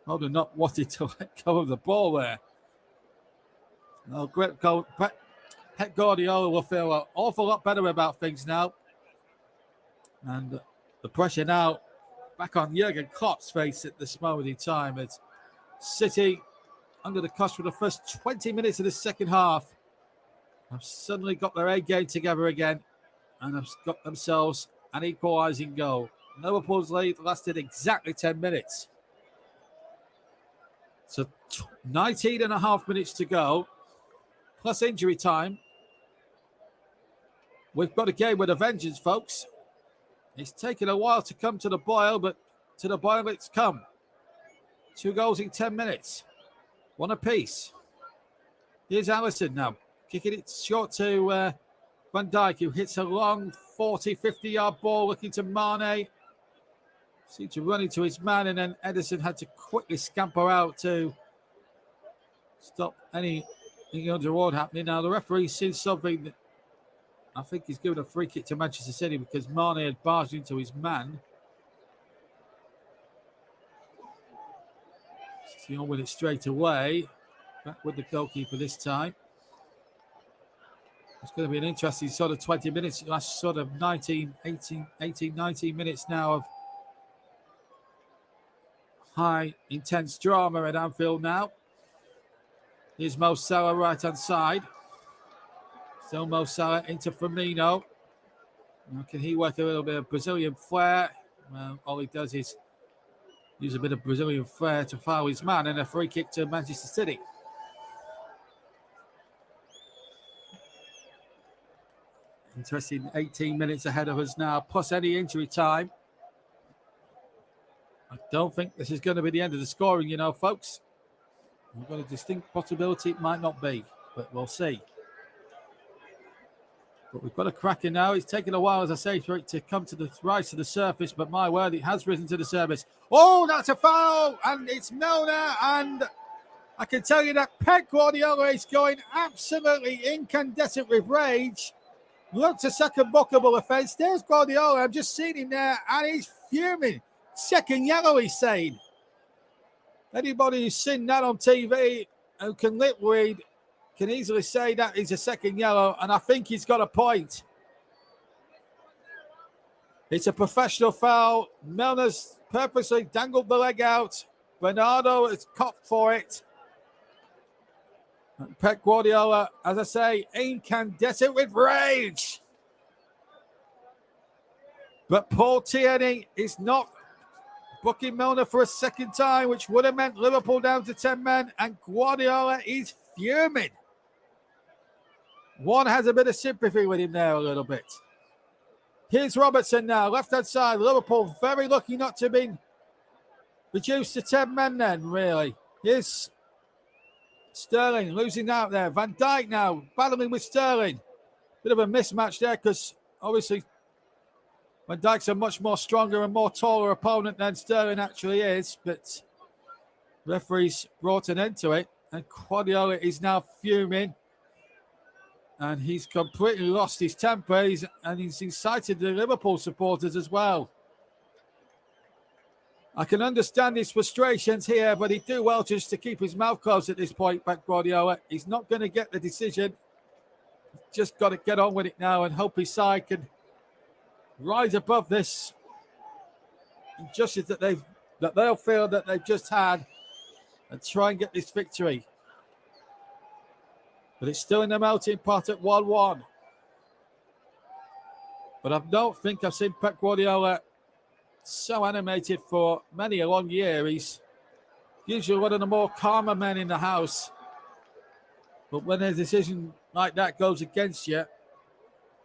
Foden not wanted to let go of the ball there. Oh, great goal. Pep Guardiola will feel an awful lot better about things now. And the pressure now back on Jurgen Klopp's face at this moment in time. It's City under the cosh for the first 20 minutes of the second half. Have suddenly got their A game together again and have got themselves an equalising goal. Liverpool's lead lasted exactly 10 minutes. So 19 and a half minutes to go, plus injury time. We've got a game with a vengeance, folks. It's taken a while to come to the boil, but to the boil it's come. 2 goals in 10 minutes. One apiece. Here's Alisson now. Kicking it short to Van Dijk, who hits a long 40, 50-yard ball looking to Mane. Seemed to run into his man, and then Ederson had to quickly scamper out to stop anything untoward happening. Now, the referee sees something that I think he's given a free kick to Manchester City because Mane had barged into his man. He's on with it straight away. Back with the goalkeeper this time. It's going to be an interesting sort of 20 minutes, last sort of 19 minutes now of high, intense drama at Anfield now. Here's Mo Salah right-hand side. Still Mo Salah into Firmino. Now can he work a little bit of Brazilian flair? Well, all he does is use a bit of Brazilian flair to foul his man, and a free kick to Manchester City. Interesting 18 minutes ahead of us now, plus any injury time. I don't think this is going to be the end of the scoring, you know, folks. We've got a distinct possibility it might not be, but we'll see. But we've got a cracker now. It's taken a while, as I say, for it to come to the rise to the surface, but my word, it has risen to the surface. Oh, that's a foul, and it's Milner, and I can tell you that Pep Guardiola is going absolutely incandescent with rage. Looks a second bookable offence. There's Guardiola. I'm just seeing him there, and he's fuming. Second yellow, he's saying. Anybody who's seen that on TV who can lip read can easily say that is a second yellow, and I think he's got a point. It's a professional foul. Milner's purposely dangled the leg out. Bernardo has copped for it. And Pep Guardiola, as I say, incandescent with rage. But Paul Tierney is not booking Milner for a second time, which would have meant Liverpool down to 10 men, and Guardiola is fuming. One has a bit of sympathy with him there a little bit. Here's Robertson now, left-hand side. Liverpool very lucky not to have been reduced to 10 men then, really. Here's Sterling losing out there. Van Dijk now battling with Sterling. Bit of a mismatch there because obviously Van Dijk's a much more stronger and more taller opponent than Sterling actually is, but referees brought an end to it, and Guardiola is now fuming, and he's completely lost his temper, and he's incited the Liverpool supporters as well. I can understand his frustrations here, but he'd do well just to keep his mouth closed at this point, Pep Guardiola. He's not going to get the decision. He's just got to get on with it now and hope his side can rise above this injustice that they'll feel that they've just had and try and get this victory. But it's still in the melting pot at 1-1. But I don't think I've seen Pep Guardiola so animated for many a long year. He's usually one of the more calmer men in the house. But when a decision like that goes against you,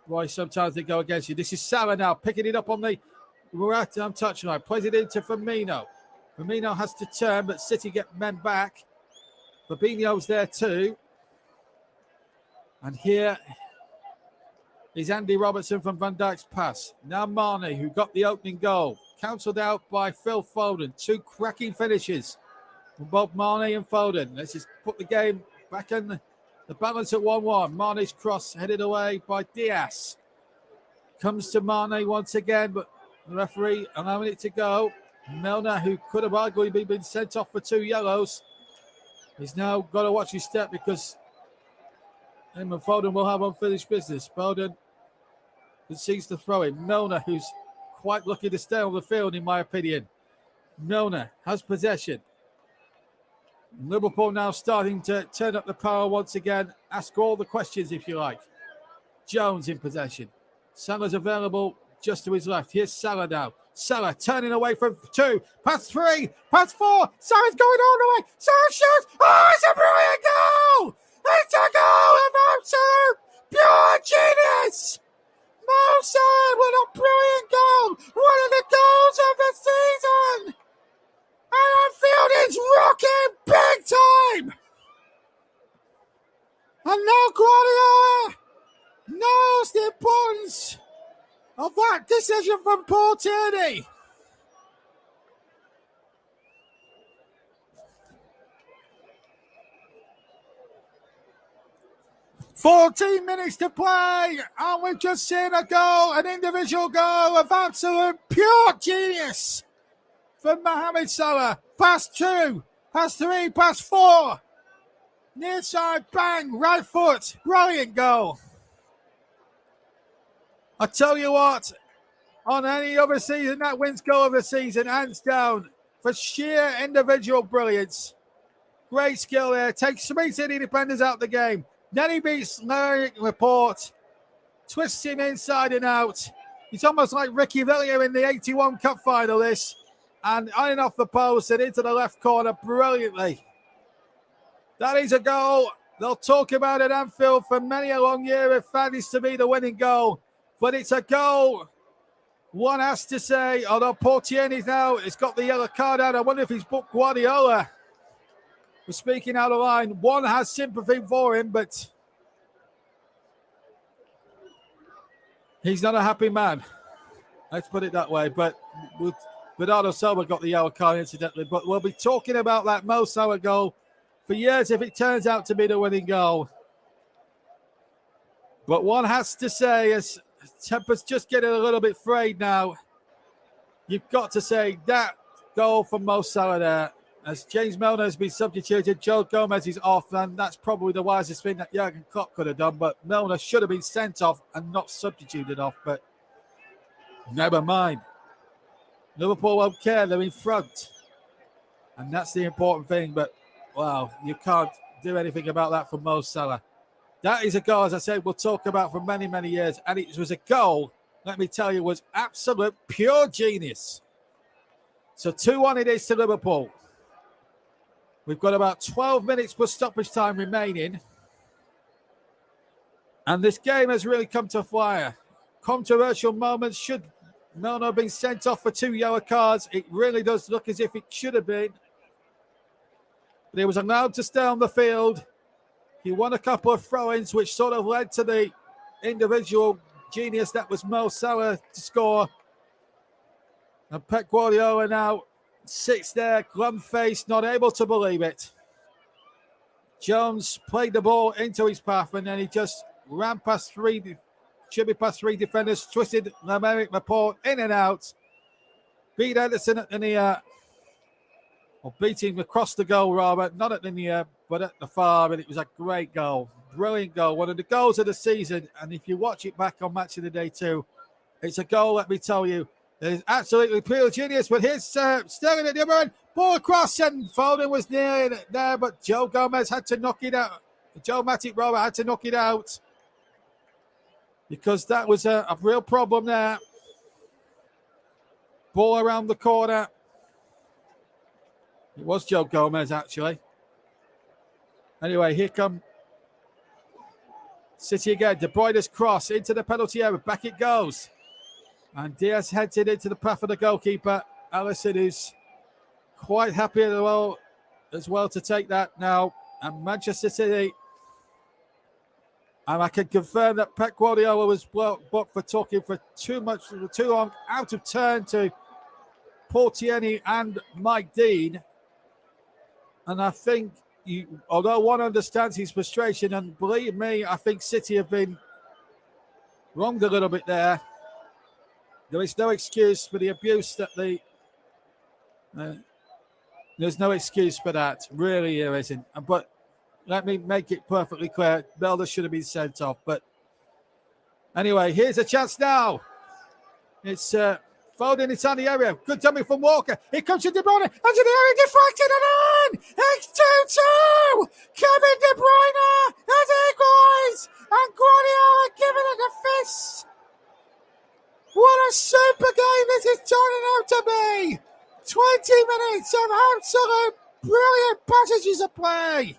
boy, sometimes they go against you. This is Salah now, picking it up on the right-hand touchline. Plays it into Firmino. Firmino has to turn, but City get men back. Fabinho's there too. And here is Andy Robertson from Van Dijk's pass. Now Mane, who got the opening goal. Cancelled out by Phil Foden. Two cracking finishes from both Mane and Foden. Let's just put the game back in the balance at 1-1. Mane's cross headed away by Diaz. Comes to Mane once again, but the referee allowing it to go. Milner, who could have arguably been sent off for 2 yellows, he's now got to watch his step because him and Foden will have unfinished business. Foden concedes the throw in. Milner, who's quite lucky to stay on the field, in my opinion. Milner has possession. Liverpool now starting to turn up the power once again. Ask all the questions, if you like. Jones in possession. Salah's available just to his left. Here's Salah now. Salah turning away from 2. Pass 3. Pass 4. Salah's going all the way. Salah shoots. Oh, it's a brilliant goal! It's a goal of absolute pure genius! Mo Salah with a brilliant goal! One of the goals of the season! And Anfield is rocking big time! And now Guardiola knows the importance of that decision from Paul Tierney. "14 minutes to play, and we've just seen a goal, an individual goal of absolute pure genius from Mohamed Salah. Pass 2, pass 3, pass 4. Near side, bang, right foot. Brilliant goal. I tell you what, on any other season, that wins goal of the season, hands down, for sheer individual brilliance. Great skill there. Takes 3 City defenders out the game. Then he beats Larry Laporte, twists him inside and out. He's almost like Ricky Villiers in the 81 Cup final, this. And on and off the post and into the left corner brilliantly. That is a goal they'll talk about at Anfield for many a long year if that is to be the winning goal. But it's a goal, one has to say, although Portier now has got the yellow card out, I wonder if he's booked Guardiola for speaking out of line. One has sympathy for him, but he's not a happy man. Let's put it that way. But Bernardo Silva got the yellow card incidentally. But we'll be talking about that Mo Salah goal for years if it turns out to be the winning goal. But one has to say, as temper's just getting a little bit frayed now, you've got to say that goal from Mo Salah there. As James Milner has been substituted, Joe Gomez is off, and that's probably the wisest thing that Jurgen Klopp could have done. But Milner should have been sent off and not substituted off. But never mind. Liverpool won't care. They're in front. And that's the important thing. But, wow, you can't do anything about that for Mo Salah. That is a goal, as I said, we'll talk about for many, many years. And it was a goal, let me tell you, was absolute pure genius. So 2-1 it is to Liverpool. We've got about 12 minutes plus stoppage time remaining. And this game has really come to fire. Controversial moments. Should Milner have been sent off for 2 yellow cards? It really does look as if it should have been. But he was allowed to stay on the field. He won a couple of throw-ins, which sort of led to the individual genius that was Mo Salah to score. And Pep Guardiola now sits there, glum-faced, not able to believe it. Jones played the ball into his path, and then he just ran past 3 defenders, twisted Laporte in and out, beat Ederson at the near, or beat him across the goal rather, not at the near, but at the far, and it was a great goal. Brilliant goal, one of the goals of the season, and if you watch it back on Match of the Day too, it's a goal, let me tell you, that is absolutely pure genius. But here's Sterling at the other end, ball across, and Foden was near there, but Joe Gomez had to knock it out. Joe Matip rather had to knock it out, because that was a real problem there. Ball around the corner. It was Joe Gomez, actually. Anyway, here come City again. De Bruyne's cross into the penalty area. Back it goes. And Diaz heads it into the path of the goalkeeper. Alisson is quite happy as well to take that now. And Manchester City. And I can confirm that Pep Guardiola was booked for talking for too long, out of turn to Paul Tierney and Mike Dean. And I think, although one understands his frustration, and believe me, I think City have been wronged a little bit there. There is no excuse for the abuse that there's no excuse for that. Really, there isn't. But let me make it perfectly clear. Milner should have been sent off. But anyway, here's a chance now. It's Foden inside the area. Good dummy from Walker. Here comes De Bruyne. Into the area, deflected and in. It's 2-2. Kevin De Bruyne has equalised. And Guardiola giving it a fist. What a super game this is turning out to be. 20 minutes of absolute brilliant passages of play.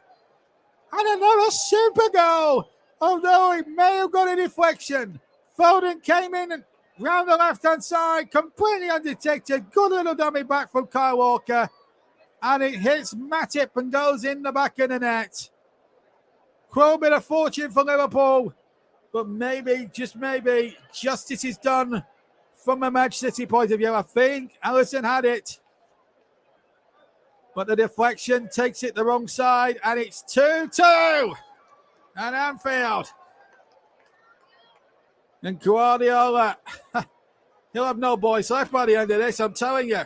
And another super goal. Although he may have got a deflection. Foden came in round the left-hand side, completely undetected. Good little dummy back from Kyle Walker. And it hits Matip and goes in the back of the net. Quite a bit of fortune for Liverpool. But maybe, just maybe, justice is done from a Manchester City point of view. I think Alisson had it. But the deflection takes it the wrong side. And it's 2-2 at Anfield. And Guardiola, he'll have no voice left by the end of this, I'm telling you.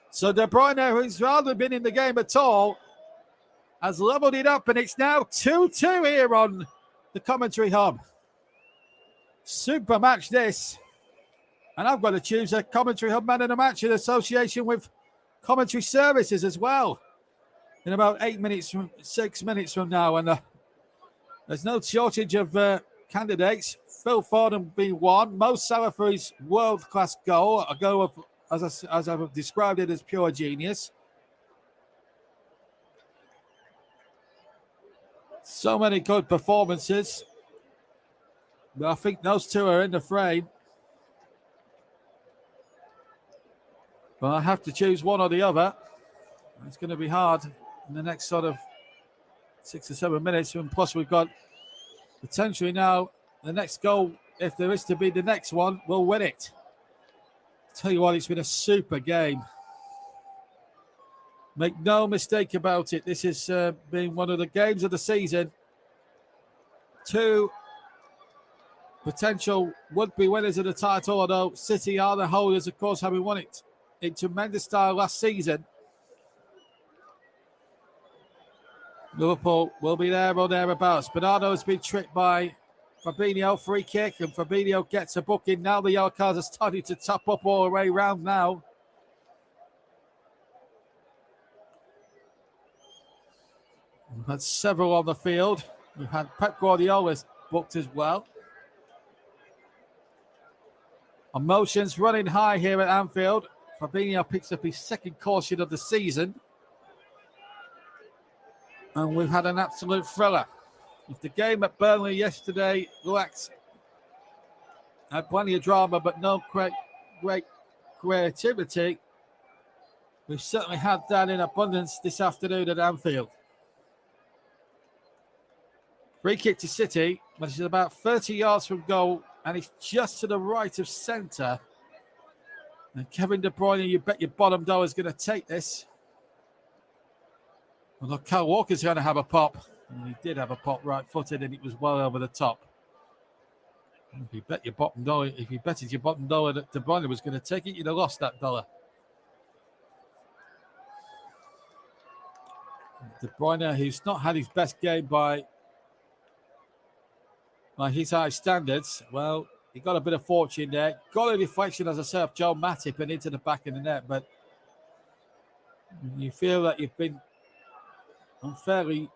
So De Bruyne, who's hardly been in the game at all, has levelled it up, and it's now 2-2 here on the commentary hub. Super match this. And I've got to choose a commentary hub man of the match in association with commentary services as well. In about 6 minutes from now. And there's no shortage of candidates. Phil Foden being one. Mo Salah for his world-class goal. A goal of, as I've described it, as pure genius. So many good performances. But I think those two are in the frame. But I have to choose one or the other. It's going to be hard in the next sort of 6 or 7 minutes. And plus, we've got potentially now the next goal, if there is to be the next one, will win it. Tell you what, it's been a super game. Make no mistake about it. This has been one of the games of the season. Two potential would-be winners of the title, although City are the holders, of course, having won it in tremendous style last season. Liverpool will be there or thereabouts. Bernardo has been tricked by Fabinho, free kick, and Fabinho gets a booking. Now the yellow cards are starting to top up all the way round now. We've had several on the field. We've had Pep Guardiola's booked as well. Emotions running high here at Anfield. Fabinho picks up his second caution of the season. And we've had an absolute thriller. If the game at Burnley yesterday had plenty of drama, but no great creativity, we've certainly had that in abundance this afternoon at Anfield. Free kick to City, which is about 30 yards from goal, and it's just to the right of centre. And Kevin De Bruyne, you bet your bottom dollar, is going to take this. Well, look, Kyle Walker's going to have a pop. And he did have a pop right-footed, and it was well over the top. If you bet your bottom dollar, if you betted your bottom dollar that De Bruyne was going to take it, you'd have lost that dollar. De Bruyne, who's not had his best game by his high standards, well, he got a bit of fortune there. Got a deflection, as I said, of Joe Matip and into the back of the net, but you feel that you've been unfairly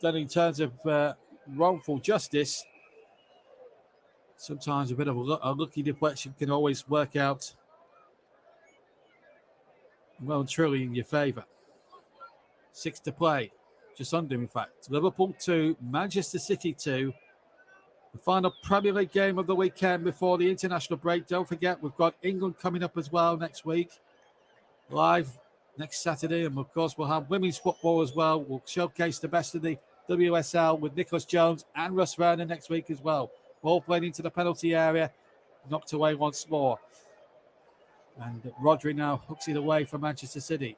done in terms of wrongful justice. Sometimes a bit of a lucky deflection can always work out well and truly in your favour. 6 to play. Just under, in fact. Liverpool 2, Manchester City 2. The final Premier League game of the weekend before the international break. Don't forget, we've got England coming up as well next week. Live next Saturday. And, of course, we'll have women's football as well. We'll showcase the best of the WSL with Nicholas Jones and Russ Vernon next week as well. Ball played into the penalty area. Knocked away once more. And Rodri now hooks it away for Manchester City.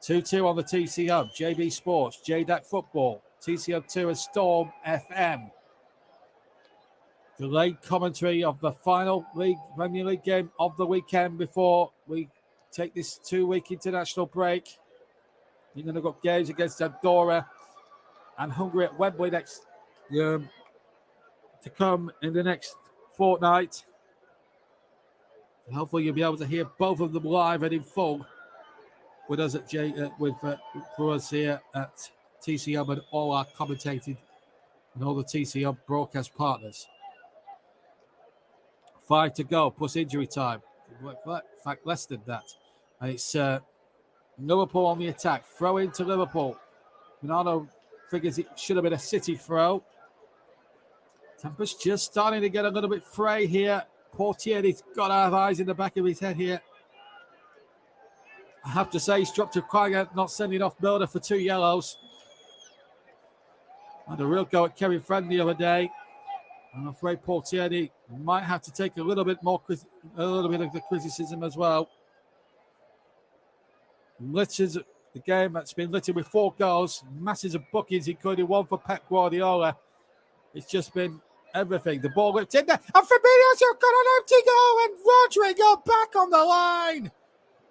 2-2 on the TC Hub, JB Sports, JDAC Football, TC Hub 2 and Storm FM. Delayed commentary of the final Premier League game of the weekend before we take this 2-week international break. You're going to got games against Andorra and Hungary at Wembley next to come in the next fortnight. Hopefully you'll be able to hear both of them live and in full with us at for us here at TCM and all our commentated and all the TCM broadcast partners. 5 to go, plus injury time. In fact, less than that. And it's Liverpool on the attack. Throw into Liverpool. Bernardo figures it should have been a City throw. Temper's just starting to get a little bit fray here. Portieri's got to have eyes in the back of his head here. I have to say, he's dropped a Quagga, not sending off Milner for 2 yellows. Had a real go at Kevin Friend the other day. I'm afraid Portieri might have to take a little bit of the criticism as well. Litters the game that's been littered with 4 goals, masses of bookings, including one for Pep Guardiola. It's just been everything. The ball whipped in there, and Fabinho's got an empty goal, and Rodrigo back on the line.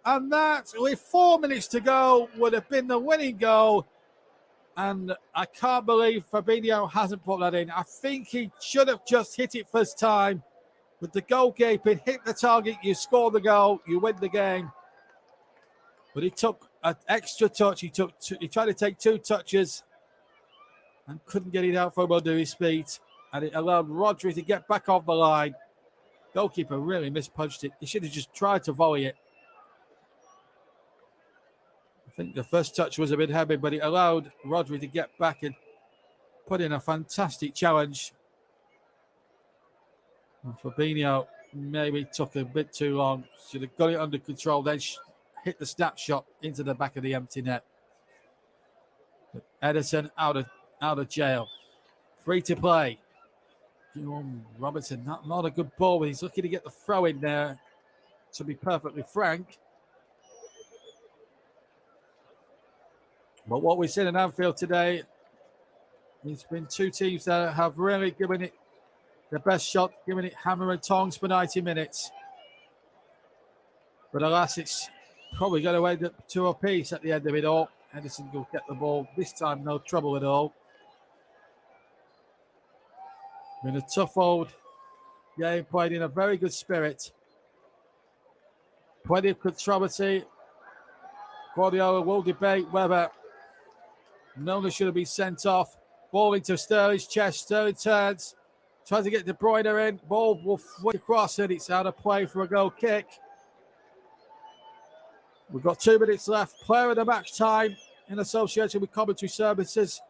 And that, with 4 minutes to go, would have been the winning goal. And I can't believe Fabinho hasn't put that in. I think he should have just hit it first time. With the goalkeeping, hit the target, you score the goal, you win the game. But he took an extra touch. He tried to take 2 touches and couldn't get it out from under his feet. And it allowed Rodri to get back off the line. Goalkeeper really mispunched it. He should have just tried to volley it. I think the first touch was a bit heavy, but it allowed Rodri to get back and put in a fantastic challenge. And Fabinho maybe took a bit too long. Should have got it under control, then hit the snapshot into the back of the empty net. But Edison out of jail. Free to play. Robertson, not a good ball, but he's looking to get the throw in there, to be perfectly frank. But what we've seen in Anfield today, it's been 2 teams that have really given it the best shot, giving it hammer and tongs for 90 minutes. But alas, it's probably going to end up 2 apiece at the end of it all. Henderson will get the ball. This time, no trouble at all. Been a tough old game, played in a very good spirit. Plenty of controversy. Guardiola will debate whether Milner should have been sent off. Ball into Sterling's chest. Sterling turns. Tries to get De Bruyne in. Ball will flick across and it's out of play for a goal kick. We've got 2 minutes left. Player of the match time in association with commentary services.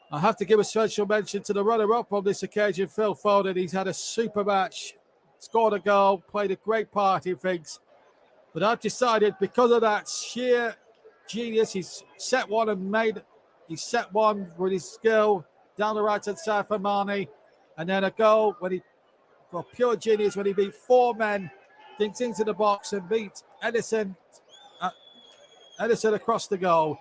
I have to give a special mention to the runner-up on this occasion, Phil Foden. He's had a super match, scored a goal, played a great part in things. But I've decided, because of that sheer genius, he's set one with his skill down the right-hand side for Mane. And then a goal for pure genius when he beat 4 men, dinks into the box and beat Edison across the goal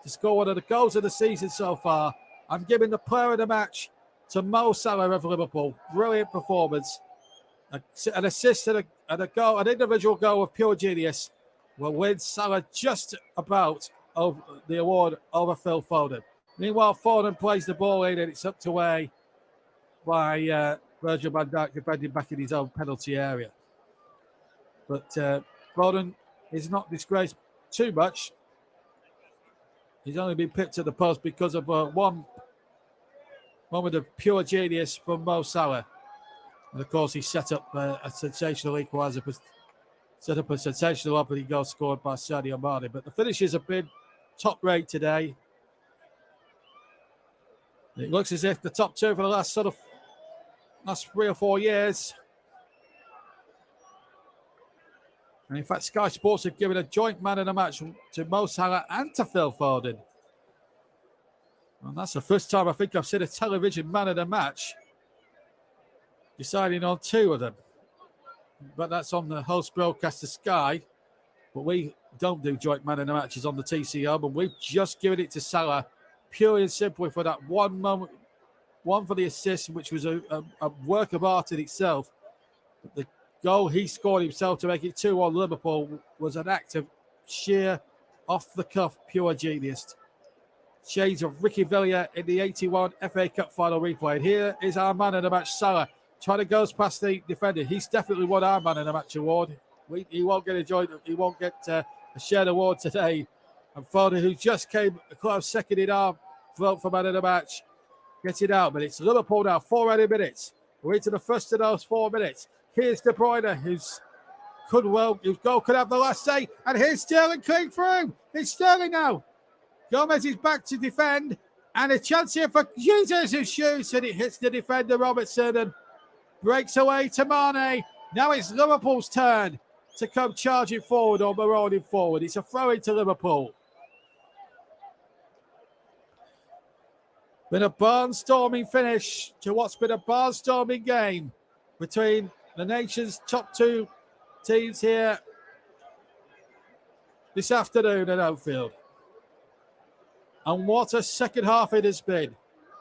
to score one of the goals of the season so far. I'm giving the player of the match to Mo Salah of Liverpool. Brilliant performance. An assist and a goal, an individual goal of pure genius will win Salah just about over the award over Phil Foden. Meanwhile, Foden plays the ball in and it's up to away by Virgil van Dijk defending back in his own penalty area. But Foden is not disgraced too much. He's only been picked at the post because of one moment of pure genius from Mo Salah. And of course, he set up a sensational equaliser, set up a sensational opening goal scored by Sadio Mane. But the finishes have been top rate today. It looks as if the top 2 for the last 3 or 4 years. And in fact, Sky Sports have given a joint man of the match to Mo Salah and to Phil Foden. And that's the first time I think I've seen a television man of the match deciding on 2 of them. But that's on the host broadcaster Sky. But we don't do joint man of the matches on the TCO, but we've just given it to Salah purely and simply for that one moment, one for the assist, which was a work of art in itself. But the goal he scored himself to make it 2-1 Liverpool was an act of sheer, off-the-cuff, pure genius. Shades of Ricky Villa in the 81 FA Cup final replay. And here is our man of the match, Salah, trying to go past the defender. He's definitely won our man of the match award. He won't get a shared award today. And Foden, who just came close second in our vote for man of the match, gets it out. But it's Liverpool now, 4 minutes. We're into the first of those 4 minutes. Here's De Bruyne, whose goal could have the last say. And here's Sterling coming through. It's Sterling now. Gomez is back to defend. And a chance here for Jesus, who shoots. And it hits the defender, Robertson, and breaks away to Mane. Now it's Liverpool's turn to come charging forward or marauding forward. It's a throw into Liverpool. Been a barnstorming finish to what's been a barnstorming game between the nation's top 2 teams here this afternoon at Anfield. And what a second half it has been.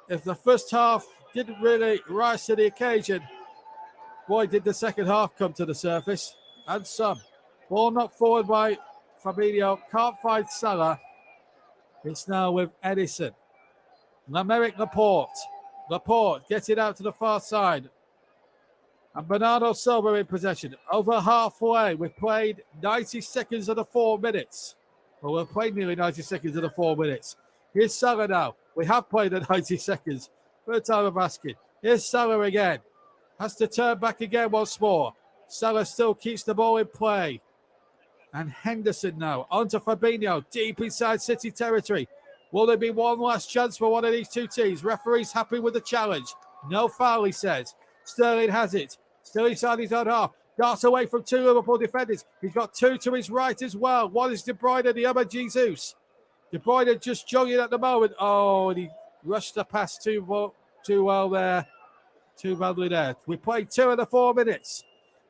If the first half didn't really rise to the occasion, boy, did the second half come to the surface. And some. Ball knocked forward by Fabinho. Can't find Salah. It's now with Edison. Lameric Laporte. Laporte gets it out to the far side. And Bernardo Silva in possession. Over halfway. We've played 90 seconds of the 4 minutes. Well, we've played nearly 90 seconds of the 4 minutes. Here's Salah now. We have played the 90 seconds. Third time of asking. Here's Salah again. Has to turn back again once more. Salah still keeps the ball in play. And Henderson now. On to Fabinho. Deep inside City territory. Will there be one last chance for one of these two teams? Referee's happy with the challenge. No foul, he says. Sterling has it. Still inside his own half. Darts away from two Liverpool defenders. He's got two to his right as well. One is De Bruyne and the other Jesus. De Bruyne just jogging at the moment. Oh, and he rushed the pass too well there. Too badly there. We played 2 of the 4 minutes.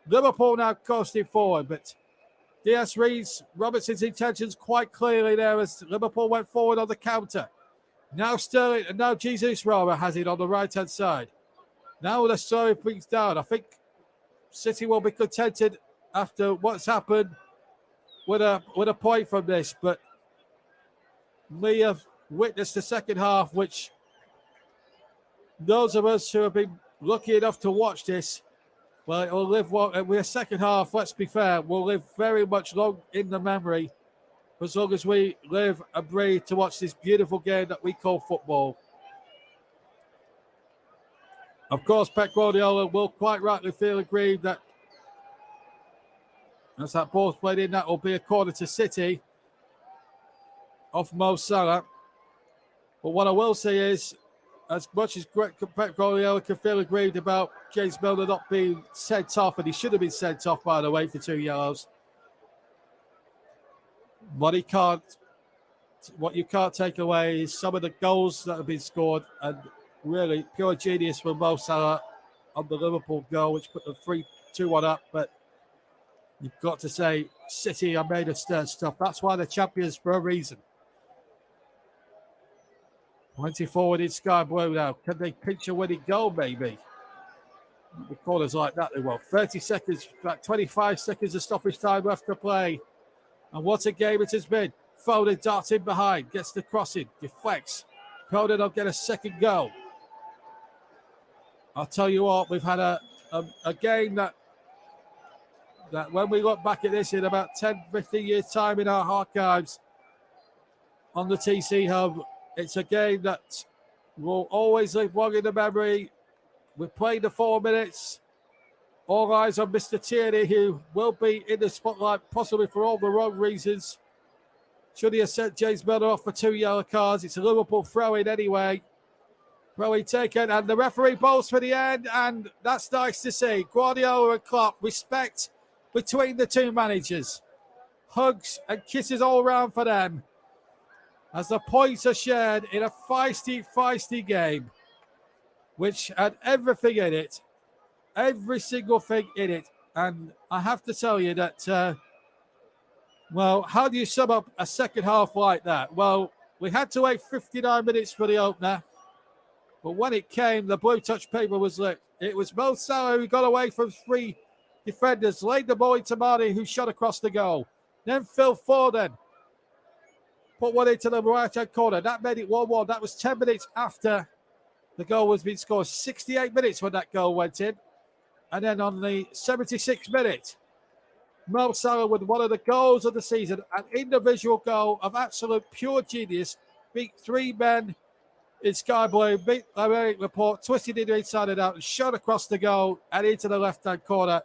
Liverpool now coasting forward, but Diaz reads Robertson's intentions quite clearly there as Liverpool went forward on the counter. Now Sterling and now Jesus Roma has it on the right-hand side. Now the story brings down. I think City will be contented after what's happened with a point from this, but we have witnessed the second half, which those of us who have been lucky enough to watch this, well, it will live with a second half, let's be fair, will live very much long in the memory as long as we live and breathe to watch this beautiful game that we call football. Of course, Pep Guardiola will quite rightly feel aggrieved that as that ball's played in, that will be a corner to City off Mo Salah. But what I will say is, as much as Pep Guardiola can feel aggrieved about James Milner not being sent off, and he should have been sent off, by the way, for 2 yellows, what you can't take away is some of the goals that have been scored, and really pure genius from Mo Salah on the Liverpool goal, which put the 3-2-1 up. But you've got to say, City are made of stern stuff. That's why they're champions for a reason. 20 forward in Sky Blue now. Can they pinch a winning goal, maybe? The corners like that, they won't. 30 seconds, about 25 seconds of stoppage time left to play. And what a game it has been. Foden darts in behind, gets the crossing, deflects. Foden will get a second goal. I'll tell you what, we've had a game that when we look back at this in about 10, 15 years' time in our archives on the TC Hub, it's a game that will always live long in the memory. We played the 4 minutes. All eyes on Mr. Tierney, who will be in the spotlight possibly for all the wrong reasons. Should he have sent James Milner off for 2 yellow cards? It's a Liverpool throw-in anyway. Throw-in taken, and the referee bowls for the end, and that's nice to see. Guardiola and Klopp, respect between the two managers. Hugs and kisses all round for them as the points are shared in a feisty game, which had everything in it, every single thing in it. And I have to tell you that, well, how do you sum up a second half like that? Well, we had to wait 59 minutes for the opener, but when it came, the blue touch paper was lit. It was Mo Salah who got away from 3 defenders, laid the ball into Mane, who shot across the goal. Then Phil Foden put one into the right-hand corner. That made it 1-1. That was 10 minutes after the goal was being scored. 68 minutes when that goal went in. And then on the 76th minute, Mo Salah with one of the goals of the season, an individual goal of absolute pure genius, beat 3 men in Sky Blue, beat Lameric Laporte, twisted it inside and out, and shot across the goal and into the left-hand corner.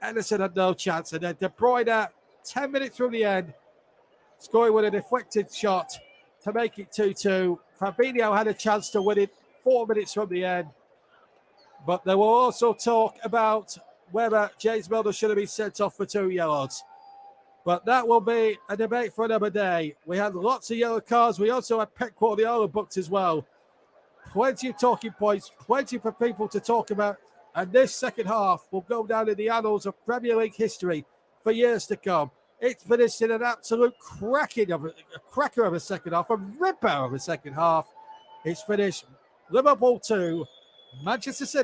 Henderson had no chance. And then De Bruyne, 10 minutes from the end, scoring with a deflected shot to make it 2-2. Fabinho had a chance to win it 4 minutes from the end. But there will also talk about whether James Milner should have been sent off for 2 yellows. But that will be a debate for another day. We had lots of yellow cards. We also had Pep Guardiola booked as well. Plenty of talking points, plenty for people to talk about. And this second half will go down in the annals of Premier League history for years to come. It's finished in an absolute cracker of a second half, a ripper of a second half. It's finished Liverpool 2, Manchester City